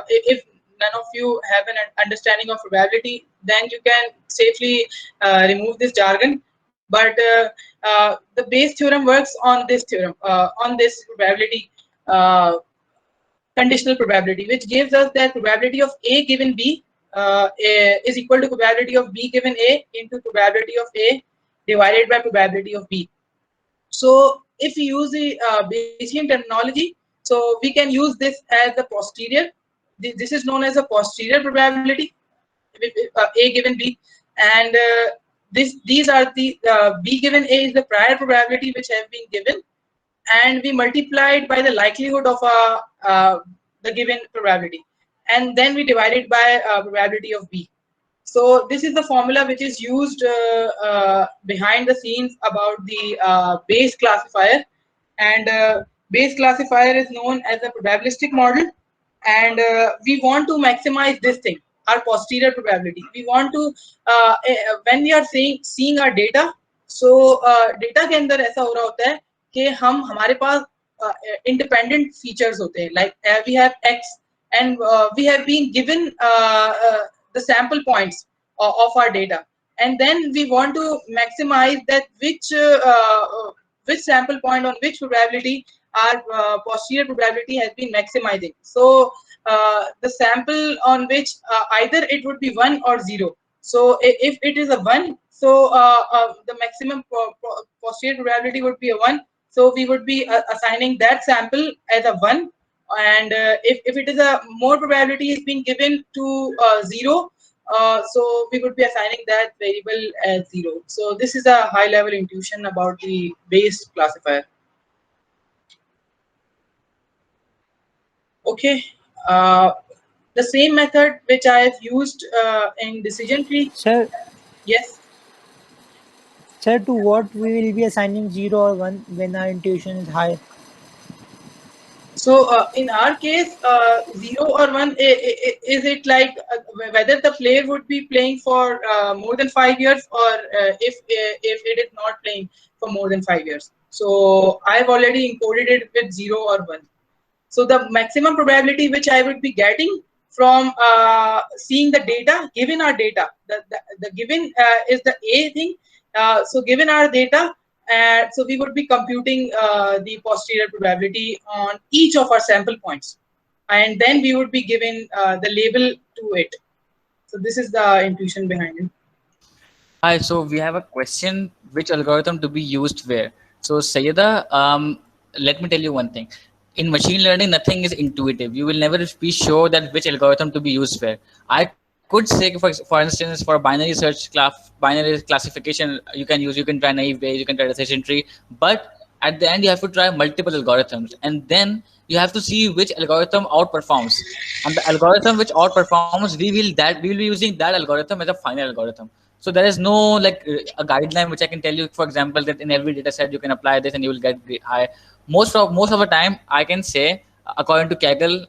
Speaker 3: If none of you have an understanding of probability, then you can safely remove this jargon. But the Bayes theorem works on this theorem, on this probability, conditional probability, which gives us that probability of A given B is equal to probability of B given A into probability of A divided by probability of B. So if we use the Bayesian terminology, so we can use this as the posterior. This is known as a posterior probability, A given B, and these are the B given A is the prior probability which have been given, and we multiplied by the likelihood of the given probability, and then we divided by probability of B. So this is the formula which is used behind the scenes about the Bayes classifier, and Bayes classifier is known as a probabilistic model, and we want to maximize this thing, our posterior probability. We want to when we are seeing our data, so data के अंदर ऐसा हो रहा होता है कि हम हमारे पास independent features होते हैं, like we have X, and we have been given the sample points of our data, and then we want to maximize that which sample point on which probability our posterior probability has been maximizing. So the sample on which either it would be 1 or 0. So if it is a 1, so the maximum posterior probability would be a 1. So we would be assigning that sample as a 1, and if it is a more probability is being given to 0, so we would be assigning that variable as 0. So this is a high level intuition about the Bayes classifier. Okay, the same method which I have used in decision tree.
Speaker 2: Sir,
Speaker 3: Yes.
Speaker 2: sir, to what we will be assigning 0 or 1 when our intuition is high?
Speaker 3: So in our case, 0 or 1, is it like whether the player would be playing for more than 5 years, or if it is not playing for more than 5 years? So I've already encoded it with 0 or 1. So the maximum probability which I would be getting from seeing the data, given our data, the given is the A thing. So given our data, so we would be computing the posterior probability on each of our sample points, and then we would be given the label to it. So this is the intuition behind it.
Speaker 1: Hi, so we have a question: which algorithm to be used where? So Sayyida, let me tell you one thing. In machine learning, nothing is intuitive. You will never be sure that which algorithm to be used where. I could say, for instance, for binary search binary classification, you can try naive Bayes, you can try decision tree, but at the end you have to try multiple algorithms, and then you have to see which algorithm outperforms. And the algorithm which outperforms, we will be using that algorithm as a final algorithm. So there is no like a guideline which I can tell you, for example, that in every data set you can apply this and you will get high. Most of the time, I can say, according to Kaggle,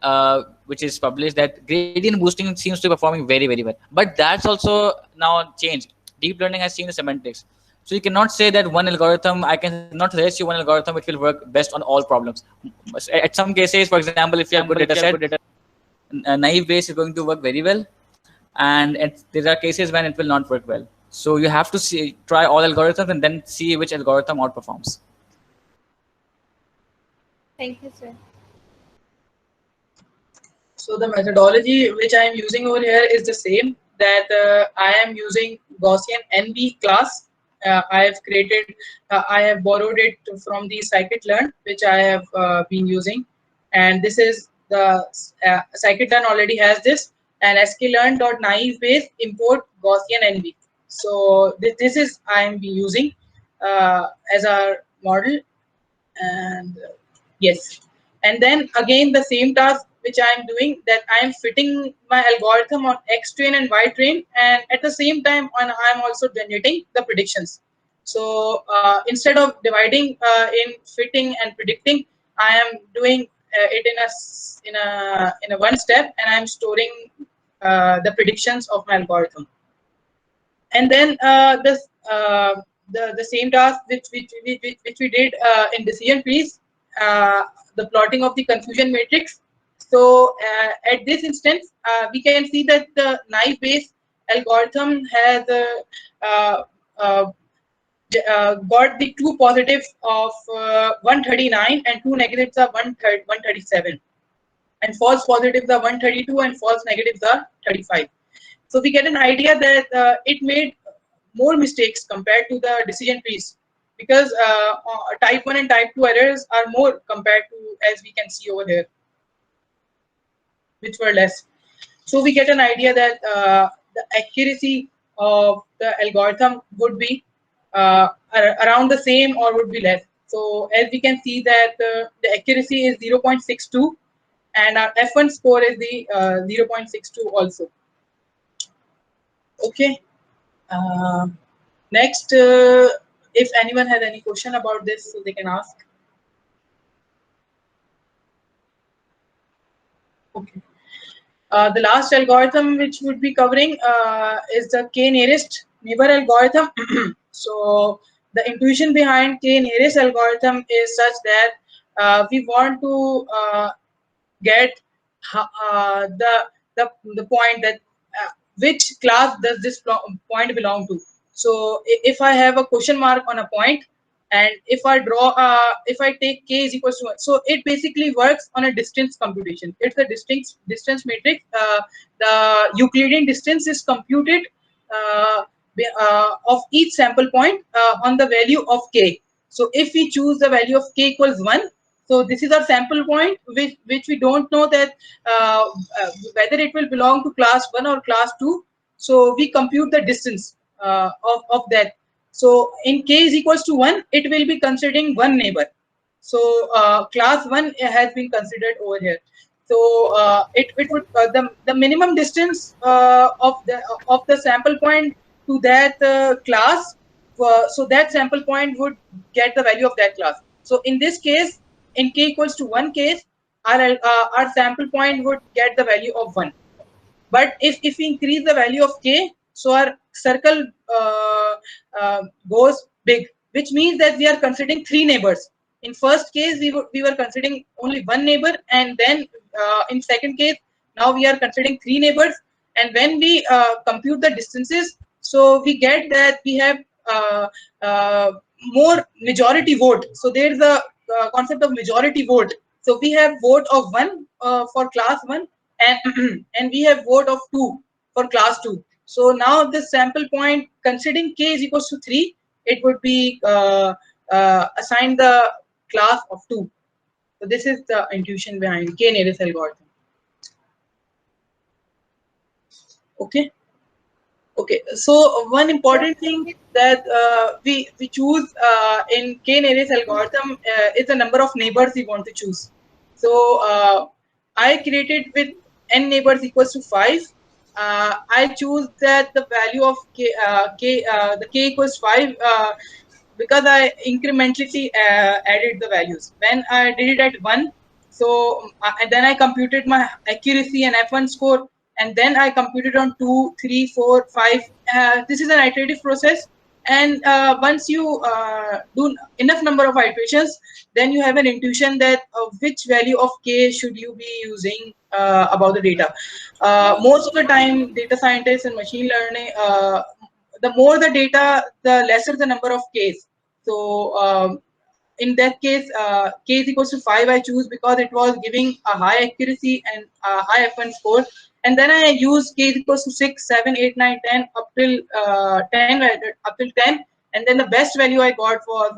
Speaker 1: which is published, that gradient boosting seems to be performing very, very well. But that's also now changed. Deep learning has seen the semantics. So you cannot say that one algorithm, I cannot suggest you one algorithm which will work best on all problems. At some cases, for example, if you have good data set, naive Bayes is going to work very well. And there are cases when it will not work well. So you have to try all algorithms and then see which algorithm outperforms.
Speaker 5: Thank you, sir.
Speaker 3: So the methodology which I am using over here is the same, that I am using Gaussian NB class. I have borrowed it from the scikit-learn, which I have been using, and this is the scikit-learn already has this, and sklearn.naive Bayes import Gaussian NB. So this is I am using as our model, and yes, and then again the same task which I am doing, that I am fitting my algorithm on X train and Y train, and at the same time I am also generating the predictions. So instead of dividing in fitting and predicting, I am doing it in a one step, and I am storing the predictions of my algorithm. And then the same task which we did in decision trees, the plotting of the confusion matrix. So at this instance, we can see that the naive Bayes algorithm has got the two positives of 139 and two negatives are 137, and false positives are 132 and false negatives are 35. So we get an idea that it made more mistakes compared to the decision trees, because type 1 and type 2 errors are more compared to, as we can see over here, which were less. So we get an idea that the accuracy of the algorithm would be around the same or would be less. So as we can see that the accuracy is 0.62 and our F1 score is the 0.62 also. Okay. Next, if anyone has any question about this, so they can ask. Okay. The last algorithm which would be covering is the k-nearest neighbor algorithm. So the intuition behind k-nearest algorithm is such that we want to get the point that which class does this point belong to. So if I have a question mark on a point, and if I draw, if I take k is equals to 1, so it basically works on a distance computation. It's a distance matrix. The Euclidean distance is computed of each sample point on the value of k. So if we choose the value of k equals 1, so this is our sample point, which we don't know that whether it will belong to class 1 or class 2. So we compute the distance of that. So in k is equals to 1, it will be considering one neighbor. So class 1 has been considered over here. So it would the minimum distance of the sample point to that class. So that sample point would get the value of that class. So in this case, in k equals to 1 case, our sample point would get the value of 1. But if we increase the value of k, so our circle goes big, which means that we are considering 3 neighbors. In first case, we were considering only 1 neighbor, and then in second case, now we are considering 3 neighbors. And when we compute the distances, so we get that we have more majority vote. So there is a concept of majority vote. So we have vote of 1 for class 1, and and we have vote of 2 for class 2. So now the sample point, considering k is equals to 3, it would be assigned the class of 2. So this is the intuition behind k-nearest algorithm. Okay. Okay, so one important thing that we choose in k-nearest algorithm is the number of neighbors we want to choose. So I created with n neighbors equals to 5. I choose that the value of the k equals 5 because I incrementally added the values. When I did it at 1, so and then I computed my accuracy and F1 score, and then I computed on 2, 3, 4, 5. This is an iterative process, and once you do enough number of iterations, then you have an intuition that which value of k should you be using about the data. Most of the time, data scientists and machine learning, the more the data, the lesser the number of k's. So in that case, k is equals to 5 I choose because it was giving a high accuracy and a high F1 score. And then I use k is equals to 6, 7, 8, 9, 10 up till 10, up till 10. And then the best value I got was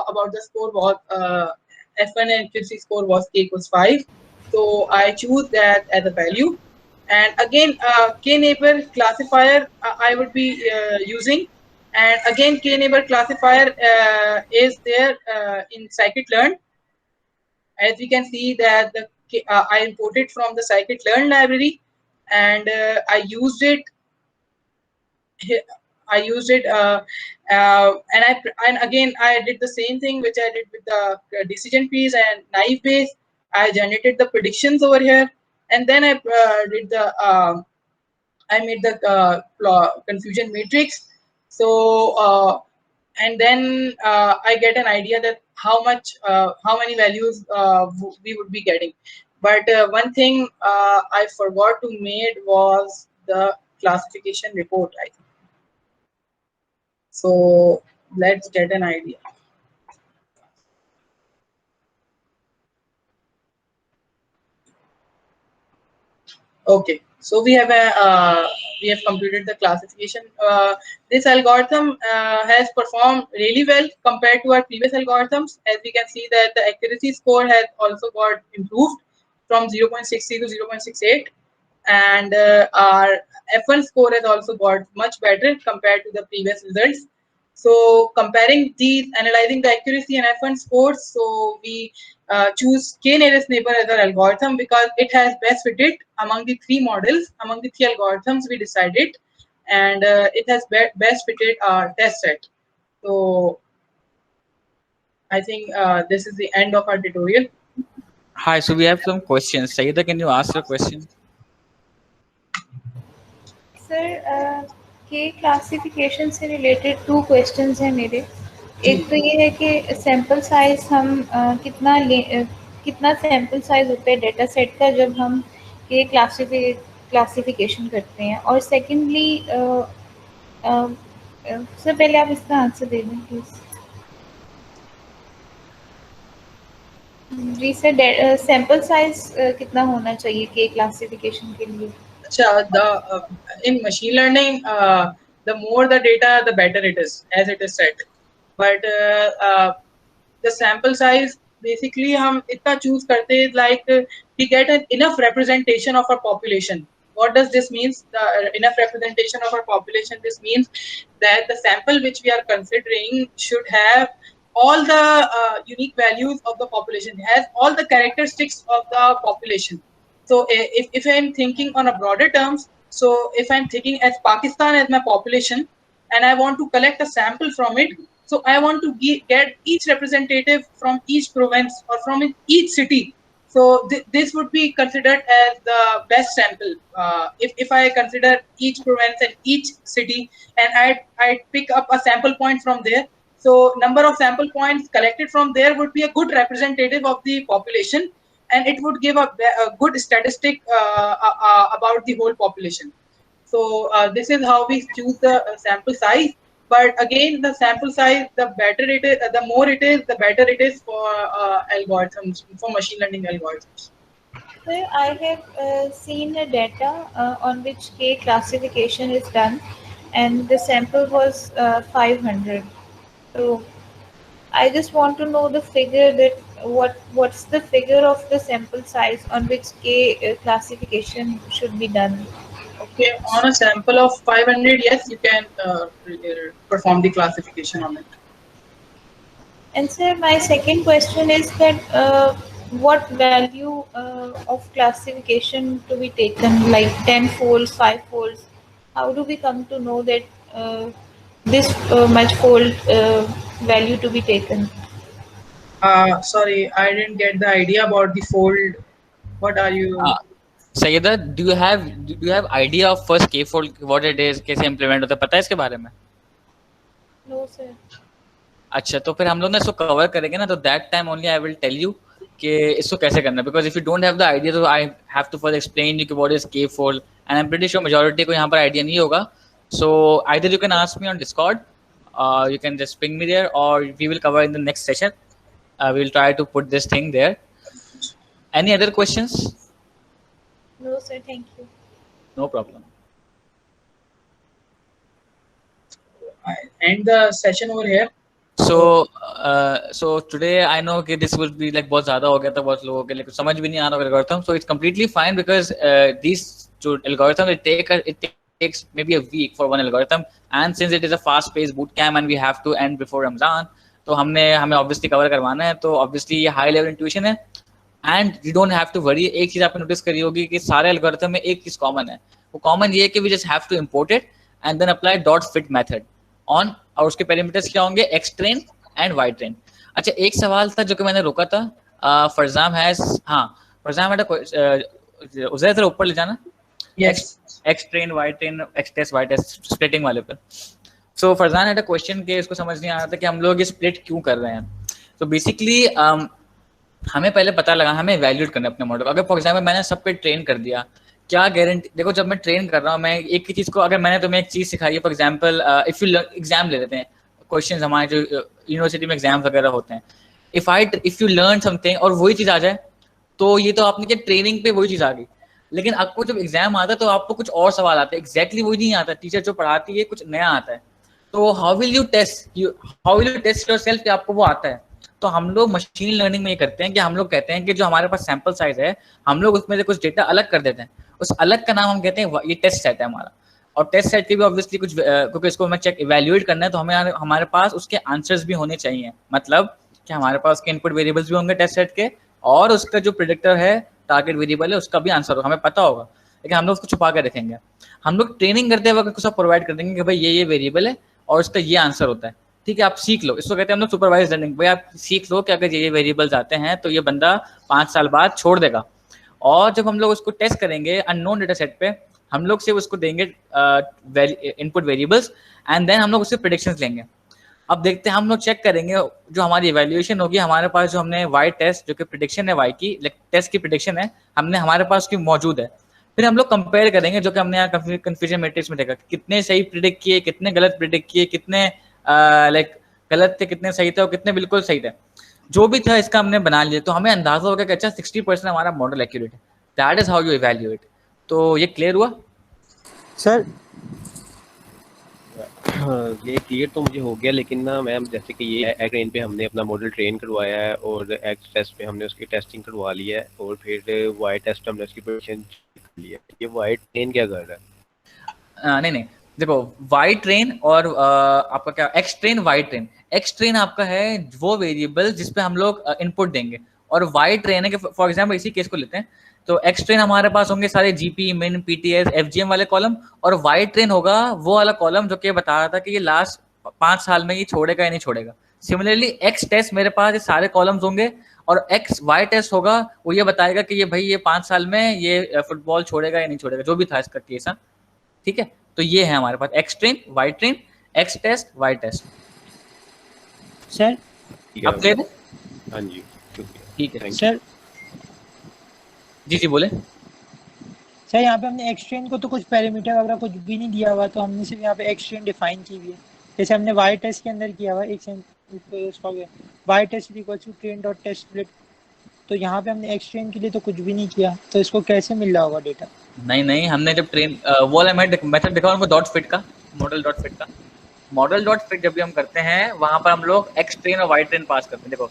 Speaker 3: about the score was F1 and accuracy score was k equals 5. So I choose that as a value. And again, k-neighbor classifier I would be using. And again, k-neighbor classifier is there in scikit-learn. As we can see that I imported from the scikit-learn library, and I used it. And again I did the same thing which I did with the decision trees and naive Bayes. I generated the predictions over here, and then I did the I made the confusion matrix. So and then I get an idea that how many values we would be getting. But one thing I forgot to made was the classification report, I think. So let's get an idea. Okay, so we have computed the classification. This algorithm has performed really well compared to our previous algorithms. As we can see that the accuracy score has also got improved from 0.60 to 0.68, and our F1 score has also got much better compared to the previous results. So comparing these, analyzing the accuracy and F1 scores, so we choose k-nearest neighbor as our algorithm because it has best fitted among the 3 models, among the 3 algorithms we decided, and it has best fitted our test set. So I think this is the end of our tutorial.
Speaker 1: Hi, so we have some questions. Saida, can you ask your question?
Speaker 5: Sir के classification से related 2 questions हैं मेरे. एक तो ये है कि sample size हम कितना सैंपल साइज होता है डेटा सेट का जब हम के क्लासिफिकेशन करते हैं, और सेकेंडली सर पहले आप इसका आंसर दे दें प्लीज. जी सर, सैंपल साइज कितना होना चाहिए के क्लासिफिकेशन के लिए?
Speaker 3: In machine learning, the more the data, the better it is, as it is said. But the sample size, basically, हम इतना choose करते हैं like we get enough representation of our population. What does this mean? Enough representation of our population. This means that the sample which we are considering should have all the unique values of the population, has all the characteristics of the population. So if I'm thinking on a broader terms, so if I'm thinking as Pakistan as my population and I want to collect a sample from it, so I want to get each representative from each province or from each city. So this would be considered as the best sample. If I consider each province and each city and I pick up a sample point from there, So number of sample points collected from there would be a good representative of the population, and it would give a good statistic about the whole population. So this is how we choose the sample size. But again, the sample size, the better it is, the more it is, the better it is for algorithms, for machine learning algorithms.
Speaker 5: So I have seen the data on which K classification is done, and the sample was 500. So I just want to know the figure, that what's the figure of the sample size on which K classification should be done.
Speaker 3: Okay, on a sample of 500, yes, you can perform the classification on it.
Speaker 5: And sir, my second question is that what value of classification to be taken, like 10 folds, 5 folds? How do we come to know that this much fold value to be taken?
Speaker 3: Sorry, I didn't get the idea about the fold. What are you?
Speaker 1: Sayyida, do you have idea of first K fold, what it is, कैसे implement होता है, पता है इसके बारे में?
Speaker 5: No sir.
Speaker 1: अच्छा, तो फिर हम लोग ना इसको कवर करेंगे ना, तो that time only I will tell you कि इसको कैसे करना है, because if you don't have the idea तो I have to first explain you कि what is K fold, and I am pretty sure majority को यहाँ पर आइडिया नहीं होगा. So either you can ask me on Discord, you can just ping me there, or we will cover in the next session. We will try to put this thing there. Any other questions?
Speaker 5: No sir, thank you.
Speaker 1: No problem.
Speaker 3: I end the session over here.
Speaker 1: So today I know कि this will be like बहुत ज़्यादा हो गया था बहुत लोगों के लिए, कुछ समझ भी नहीं आ रहा algorithm. So it's completely fine because these two algorithm it takes maybe a week for one algorithm, and since it is a fast-paced boot camp and we have to end before Ramzan, तो हमें obviously cover करवाना है, तो obviously ये high level intuition है, and you don't have to worry. एक चीज़ आपने notice करी होगी कि सारे algorithm में एक चीज़ common है, वो common ये है कि we just have to import it and then apply dot fit method on, और उसके पैरामीटर्स क्या होंगे, x train and y train. अच्छा, एक सवाल था जो कि मैंने रोका था. फरजाम हैज, हाँ फरजाम बेटा उज़ैर जरा ऊपर ले जाना.
Speaker 3: Yes.
Speaker 1: x train y train x test y test splitting वाले पर. सो फरजान had a question के इसको समझ नहीं आ रहा था कि हम लोग ये स्प्लिट क्यों कर रहे हैं. तो बेसिकली हमें पहले पता लगा हमें इवैल्यूएट करना है अपने मॉडल. अगर फॉर एग्जांपल मैंने सब पे ट्रेन कर दिया, क्या गारंटी, देखो जब मैं ट्रेन कर रहा हूँ, मैं एक ही चीज़ को, अगर मैंने तुम्हें एक चीज़ सिखाई है, for example if you exam ले लेते हैं, क्वेश्चंस हमारे जो यूनिवर्सिटी में एग्जाम वगैरह होते हैं, इफ यू लर्न समथिंग और वही चीज़ आ जाए, तो ये तो आपने क्या ट्रेनिंग पे वही चीज़ आ गई. लेकिन आपको जब एग्जाम आता है तो आपको कुछ और सवाल आते हैं, एग्जैक्टली वही नहीं आता, टीचर जो पढ़ाती है कुछ नया आता है. तो how will you test yourself कि आपको वो आता है. तो हम लोग मशीन लर्निंग में ये करते हैं कि हम लोग कहते हैं कि जो हमारे पास सैंपल साइज है, हम लोग उसमें से कुछ डेटा अलग कर देते हैं. उस अलग का नाम हम कहते हैं ये टेस्ट सेट है हमारा. और टेस्ट सेट के भी ऑब्वियसली कुछ, क्योंकि इसको हमें चेक इवैल्यूएट करना है, तो हमें हमारे पास उसके आंसर्स भी होने चाहिए. मतलब कि हमारे पास उसके इनपुट वेरिएबल्स भी होंगे टेस्ट सेट के, और उसका जो प्रेडिक्टर है, टारगेट वेरिएबल है, उसका भी आंसर होगा, हमें पता होगा. लेकिन हम लोग उसको छुपा के रखेंगे. हम लोग ट्रेनिंग करते वक्त कुछ प्रोवाइड कर देंगे कि भाई ये वेरिएबल है और उसका ये आंसर होता है. ठीक है, आप सीख लो, इसको कहते हैं हम लोग सुपरवाइज लर्निंग. भाई आप सीख लो कि अगर ये वेरिएबल्स आते हैं तो ये बंदा 5 साल बाद छोड़ देगा. और जब हम लोग उसको टेस्ट करेंगे अननोन डेटा सेट पे, हम लोग सिर्फ उसको देंगे इनपुट वेरिएबल्स, एंड देन हम लोग उससे प्रेडिक्शंस लेंगे. अब देखते हैं, हम लोग चेक करेंगे जो हमारी इवैल्यूएशन होगी, हमारे पास जो हमने वाई टेस्ट जो कि प्रेडिक्शन है, वाई की टेस्ट की प्रेडिक्शन है, हमने हमारे पास उसकी मौजूद है. फिर हम लोग कंपेयर करेंगे, जो कि हमने यहाँ कन्फ्यूजन मैट्रिक्स में देखा, कितने सही प्रिडिक्ट किए, कितने गलत प्रिडिक्ट किए, कितने गलत थे, कितने सही थे और कितने बिल्कुल सही थे. जो भी था इसका हमने बना लिया, तो हमें अंदाजा होगा कि अच्छा 60% हमारा मॉडल एक्यूरेट है. That is how you evaluate. तो ये क्लियर हुआ
Speaker 2: सर?
Speaker 9: ये क्लियर तो मुझे हो गया, लेकिन ना मैम जैसे कि ये एक्स ट्रेन पे हमने अपना मॉडल ट्रेन करवाया है और एक्स टेस्ट पे हमने उसकी टेस्टिंग करवा ली है, और फिर वाई टेस्ट हमने उसकी प्रेडिक्शन कर ली है. ये वाई ट्रेन क्या कर रहा है?
Speaker 1: नहीं, देखो वाई ट्रेन और आपका क्या X train, Y train. X train आपका है वो वेरिएबल जिस पे हम लोग इनपुट देंगे, और वाई ट्रेन है कि फॉर एग्जांपल इसी केस को लेते हैं, तो एक्स ट्रेन हमारे पास होंगे सारे जीपी, मिन, पीटीएस, एफजीएम वाले कॉलम, और वाई ट्रेन होगा वो वाला कॉलम जो कि बता रहा था कि ये लास्ट 5 साल में ये छोड़ेगा या नहीं छोड़ेगा. सिमिलरली एक्स टेस्ट मेरे पास ये सारे कॉलम्स होंगे, और एक्स वाई टेस्ट होगा वो ये बताएगा कि ये भाई ये 5 साल में ये फुटबॉल छोड़ेगा या नहीं छोड़ेगा, जो भी था इसका केस. ठीक है, तो ये है हमारे पास X train, Y train, X test, Y test.
Speaker 2: Sir
Speaker 9: ठीक है
Speaker 1: आप क्लियर है?
Speaker 9: हाँ जी शुक्रिया
Speaker 1: ठीक है
Speaker 9: थैंक यू
Speaker 2: सर
Speaker 1: जी जी बोले।
Speaker 2: सर यहाँ पे हमने एक्सट्रेन को तो कुछ पैरामीटर वगैरह कुछ भी नहीं दिया हुआ, तो हमने सिर्फ यहाँ पे एक्सट्रेन डिफाइन की हुई है, जैसे हमने वाई टेस्ट के अंदर किया हुआ एक Y test equal to train dot test split, तो यहाँ पे हमने एक्सट्रेन के लिए तो कुछ भी नहीं किया, तो इसको कैसे मिल रहा होगा डेटा?
Speaker 1: नहीं नहीं, हमने जब ट्रेन वो वाला मेथड दिखा उनको डॉट फिट का, मॉडल डॉट फिट का। मॉडल डॉट फिट जब भी हम करते हैं वहां पर हम लोग एक्स ट्रेन और वाई ट्रेन पास करते हैं। देखो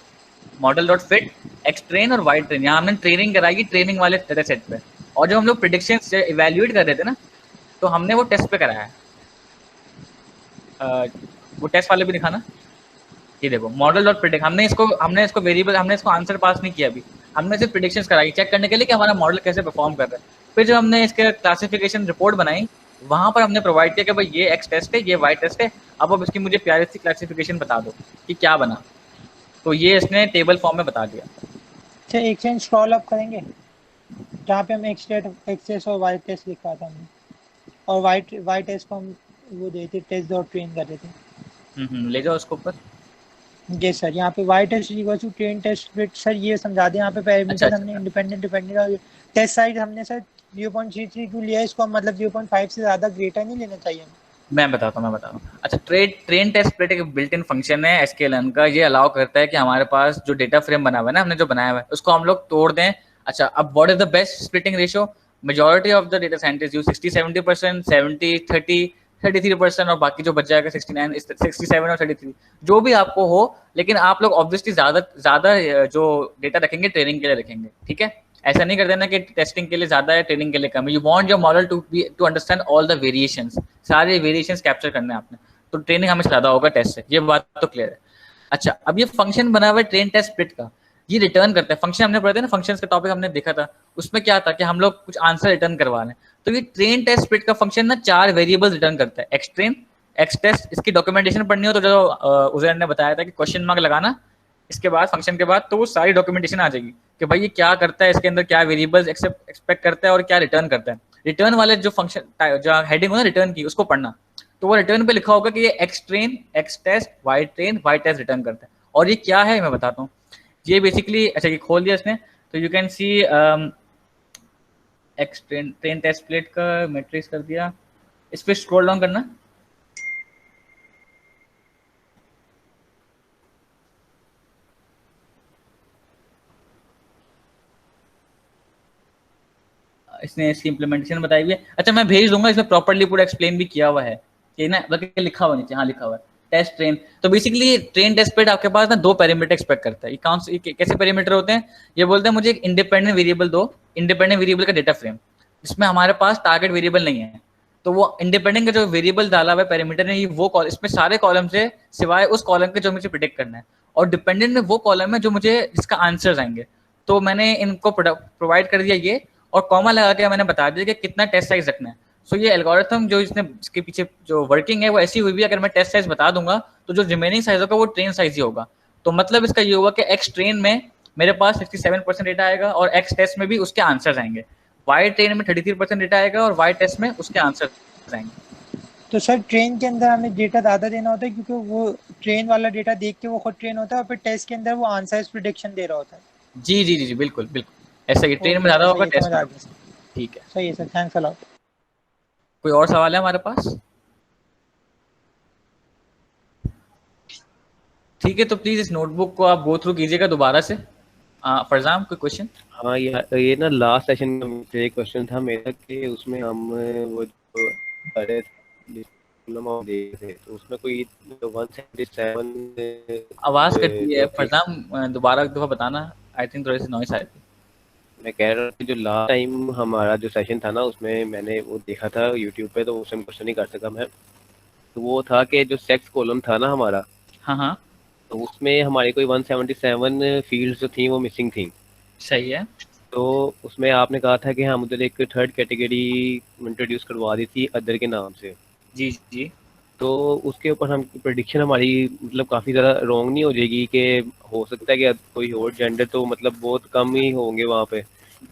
Speaker 1: model dot fit x train और वाई ट्रेन, यहाँ हमने ट्रेनिंग कराई ट्रेनिंग वाले डेटा सेट पे, और जब हम लोग प्रेडिक्शंस इवैल्यूएट कर रहे थे ना, तो हमने वो टेस्ट पे कराया है। वो टेस्ट वाले भी दिखाना। ये देखो मॉडल डॉट प्रिडिक्ट, हमने इसको वेरिएबल, हमने इसको आंसर पास नहीं किया अभी, हमने सिर्फ प्रेडिक्शंस कराई चेक करने के लिए कि हमारा मॉडल कैसे परफॉर्म कर रहा है। फिर जब हमने इसके क्लासिफिकेशन रिपोर्ट बनाई, वहां पर हमने प्रोवाइड किया कि भाई ये एक्स टेस्ट है, ये वाई टेस्ट है, अब इसकी मुझे प्यारी सी क्लासिफिकेशन बता दो कि क्या बना। तो ये इसने टेबल फॉर्म में बता दिया।
Speaker 2: अच्छा एक सेकंड स्क्रॉल अप करेंगे, जहाँ पे हम एक्सेस और वाई टेस्ट लिखा था हमने, और वाई टेस्ट को हम वो देते टेस्ट डॉट ट्रेन कर देते।
Speaker 1: ले जाओ उसको ऊपर।
Speaker 2: जी सर, यहाँ पे Y test equal to train test split, sir ये समझा दें यहाँ पे पैरामीटर हमने इंडिपेंडेंट डिपेंडेंट और टेस्ट साइज हमने सर 0.332 लिया है, इसको हम मतलब 0.5 से ज़्यादा ग्रेटर नहीं लेना चाहिए।
Speaker 1: मैं बताता हूँ। अच्छा ट्रेन टेस्ट स्प्लिट एक बिल्ट इन फंक्शन है sklearn का, ये अलाउ करता है कि हमारे पास जो डेटा फ्रेम बना हुआ है ना, हमने जो बनाया हुआ है उसको हम लोग तोड़ दें। अच्छा अब what is the best splitting ratio? Majority of the data scientist use 60-70%, 70-30, 33%, और बाकी जो बच जाएगा 69, 67 और 33, जो भी आपको हो। लेकिन आप लोग ऑब्वियसली ज्यादा जो डेटा रखेंगे ट्रेनिंग के लिए रखेंगे, ठीक है? ऐसा नहीं कर देना कि टेस्टिंग के लिए ज्यादा है ट्रेनिंग के लिए कम है। You want your model to understand all the variations, सारे वेरिएशंस कैप्चर करने हैं आपने, तो ट्रेनिंग हमेशा ज्यादा होगा टेस्ट से, ये बात तो क्लियर है। अच्छा अब ये फंक्शन बना हुआ है ट्रेन टेस्ट स्प्लिट का, ये रिटर्न करता है। फंक्शन हमने पढ़ा था ना, फंक्शंस का टॉपिक हमने देखा था, उसमें क्या था कि हम लोग कुछ आंसर रिटर्न करवा लें। तो ये ट्रेन टेस्ट स्प्लिट का फंक्शन ना 4 वेरिएबल्स रिटर्न करता है, एक्स ट्रेन, एक्स टेस्ट। इसकी डॉक्यूमेंटेशन पढ़नी हो तो जो उजैर ने बताया था कि क्वेश्चन मार्क लगाना इसके बाद फंक्शन के बाद, तो वो सारी डॉक्यूमेंटेशन आ जाएगी कि भाई ये क्या करता है, इसके अंदर क्या वेरिएबल्स एक्सपेक्ट करता है और क्या रिटर्न करता है। रिटर्न वाले जो फंक्शन जो हेडिंग हो ना रिटर्न की, उसको पढ़ना, तो वो रिटर्न पे लिखा होगा कि ये X train, X test, Y train, Y test return करता है। और ये क्या है मैं बताता हूँ। ये बेसिकली, अच्छा ये खोल दिया इसने, तो you can see X train test split का मैट्रिक्स कर दिया। इस पे स्क्रॉल डाउन करना, इसने इसकी इम्प्लीमेंटेशन बताई हुई है। अच्छा मैं भेज दूंगा, इसमें प्रॉपर्ली पूरा एक्सप्लेन भी किया हुआ है कि ना, बल्कि लिखा हुआ नीचे, हाँ लिखा हुआ है टेस्ट ट्रेन। तो बेसिकली ट्रेन टेस्ट स्प्लिट आपके पास ना 2 पैरामीटर एक्सपेक्ट करता है। ये कैसे पैरामीटर होते हैं? ये बोलते हैं मुझे एक इंडिपेंडेंट वेरिएबल दो, इंडिपेंडेंट वेरिएबल का डेटा फ्रेम जिसमें हमारे पास टारगेट वेरिएबल नहीं है। तो वो इंडिपेंडेंट का जो वेरिएबल डाला हुआ है पैरामीटर ने, वो इसमें सारे कॉलम से सिवाय उस कॉलम के जो मुझे प्रिडिक्ट करना है, और डिपेंडेंट में वो कॉलम है जो मुझे जिसका आंसर्स आएंगे। तो मैंने इनको प्रोवाइड कर दिया ये, और कॉमा लगा के मैंने बता दिया कि कितना टेस्ट साइज रखना है। सो ये एल्गोरिथम जो इसके पीछे जो वर्किंग है वो ऐसी हुई भी, अगर मैं टेस्ट साइज बता दूंगा तो जो रिमेनिंग साइज होगा वो ट्रेन साइज ही होगा। तो मतलब इसका ये होगा कि एक्स ट्रेन में मेरे पास 67% डेटा आएगा और एक्स टेस्ट में भी उसके आंसर्स आएंगे, वाई ट्रेन में 33% डेटा आएगा और वाई टेस्ट में उसके आंसर्स आएंगे।
Speaker 2: तो सर ट्रेन के अंदर हमें डेटा ज़्यादा देना होता है, क्योंकि वो ट्रेन वाला डेटा देख के वो खुद ट्रेन होता है, और फिर टेस्ट के अंदर वो आंसर्स प्रेडिक्शन दे रहा होता है।
Speaker 1: जी जी जी जी बिल्कुल बिल्कुल ऐसा ही, ट्रेन में ज़्यादा होगा, टेस्ट में। ठीक है,
Speaker 2: सही है सर, थैंक्स अ लॉट।
Speaker 1: कोई और सवाल है हमारे पास? ठीक है, तो प्लीज इस नोटबुक को आप गो थ्रू कीजिएगा दोबारा से। फरजाम कोई क्वेश्चन?
Speaker 9: हाँ ये ना लास्ट सेशन में एक क्वेश्चन था मेरा कि उसमें हम वो जो अरे थे तो उसमें कोई 177
Speaker 1: आवाज कटती है फरजाम, दोबारा एक दफा बताना, आई थिंक थोड़ी सी नॉइस आ रही थी।
Speaker 9: मैं कह रहा हूँ जो लास्ट टाइम हमारा जो सेशन था ना, उसमें मैंने वो देखा था यूट्यूब पे, तो उसमें क्वेश्चन नहीं कर सका मैं। तो वो था कि जो सेक्स कॉलम था ना हमारा,
Speaker 1: हाँ हाँ,
Speaker 9: तो उसमें हमारी कोई 177 फील्ड्स जो थी वो मिसिंग थी।
Speaker 1: सही है।
Speaker 9: तो उसमें आपने कहा था कि हम उधर एक थर्ड कैटेगरी इंट्रोड्यूस करवा दी थी अदर के नाम से।
Speaker 1: जी जी।
Speaker 9: तो उसके ऊपर हम प्रेडिक्शन हमारी मतलब काफ़ी ज़्यादा रॉन्ग नहीं हो जाएगी कि हो सकता है कि कोई और जेंडर तो मतलब बहुत कम ही होंगे वहाँ पे,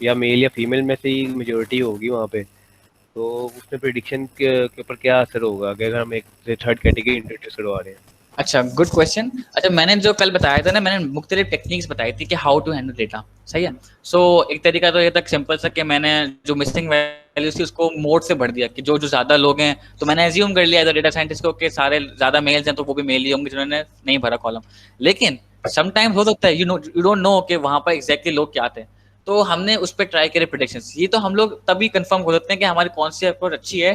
Speaker 9: या मेल या फीमेल में से ही मेजोरिटी होगी वहाँ पे। तो उसमें प्रेडिक्शन के ऊपर क्या असर होगा अगर हम एक थर्ड कैटेगरी इंट्रोड्यूस करवा रहे हैं?
Speaker 1: अच्छा, गुड क्वेश्चन। अच्छा, मैंने जो कल बताया था ना, मैंने मुख्तलिफ टेक्निक्स बताई थी कि हाउ टू हैंडल डेटा, सही है। सो एक तरीका तो ये तक सिंपल सा कि मैंने जो मिसिंग वैल्यूज थी उसको मोड से भर दिया कि जो जो ज़्यादा लोग हैं, तो मैंने एज्यूम कर लिया एज अ डेटा साइंटिस्ट को कि सारे ज़्यादा मेल्स हैं तो वो भी मेल ही होंगे जिन्होंने नहीं भरा कॉलम। लेकिन समटाइम्स हो सकता है यू डोंट नो कि वहाँ पर एग्जैक्टली लोग क्या थे, तो हमने उस पर ट्राई करे प्रेडिक्शंस। ये तो हम लोग तभी कंफर्म हो सकते हैं कि हमारी कौन सी अप्रोच अच्छी है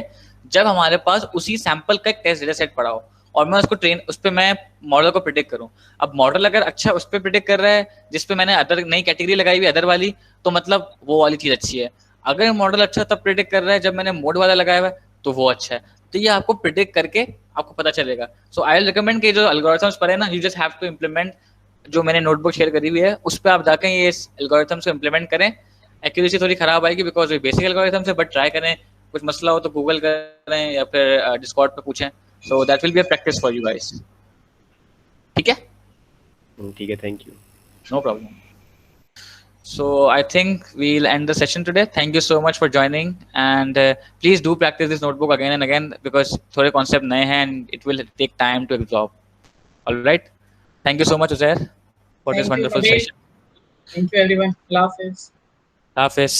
Speaker 1: जब हमारे पास उसी सैंपल का एक टेस्ट डेटा सेट पड़ा हो और मैं उसको ट्रेन उस पर मैं मॉडल को प्रिडिक्ट करूं। अब मॉडल अगर अच्छा उस पर प्रिडिक्ट कर रहा है जिस पे मैंने अदर नई कैटेगरी लगाई हुई अदर वाली, तो मतलब वो वाली चीज अच्छी है। अगर मॉडल अच्छा तब प्रिडिक्ट कर रहा है जब मैंने मोड वाला लगाया हुआ है, तो वो अच्छा है। तो ये आपको प्रिडिक्ट करके आपको पता चलेगा। सो आई विल रिकमेंड कि जो एल्गोरिथम्स पर है ना, you just have to implement, जो मैंने नोटबुक शेयर करी हुई है उस पर आप जाकर ये एल्गोरिथम्स को इम्प्लीमेंट करें। एक्यूरेसी थोड़ी खराब आएगी बिकॉज ये बेसिक एल्गोरिथम्स है, बट ट्राई करें। कुछ मसला हो तो गूगल करें या फिर डिस्कॉर्ड पे पूछें। So that will be a practice for you guys. ठीक है?
Speaker 9: ठीक है, thank you.
Speaker 1: No problem. So I think we'll end the session today. Thank you so much for joining, and please do practice this notebook again and again because थोड़े concept नए हैं and it will take time to absorb. All right. Thank you so much, Uzair, for this wonderful session.
Speaker 3: Thank you everyone. Allah Hafiz.
Speaker 1: Hafiz.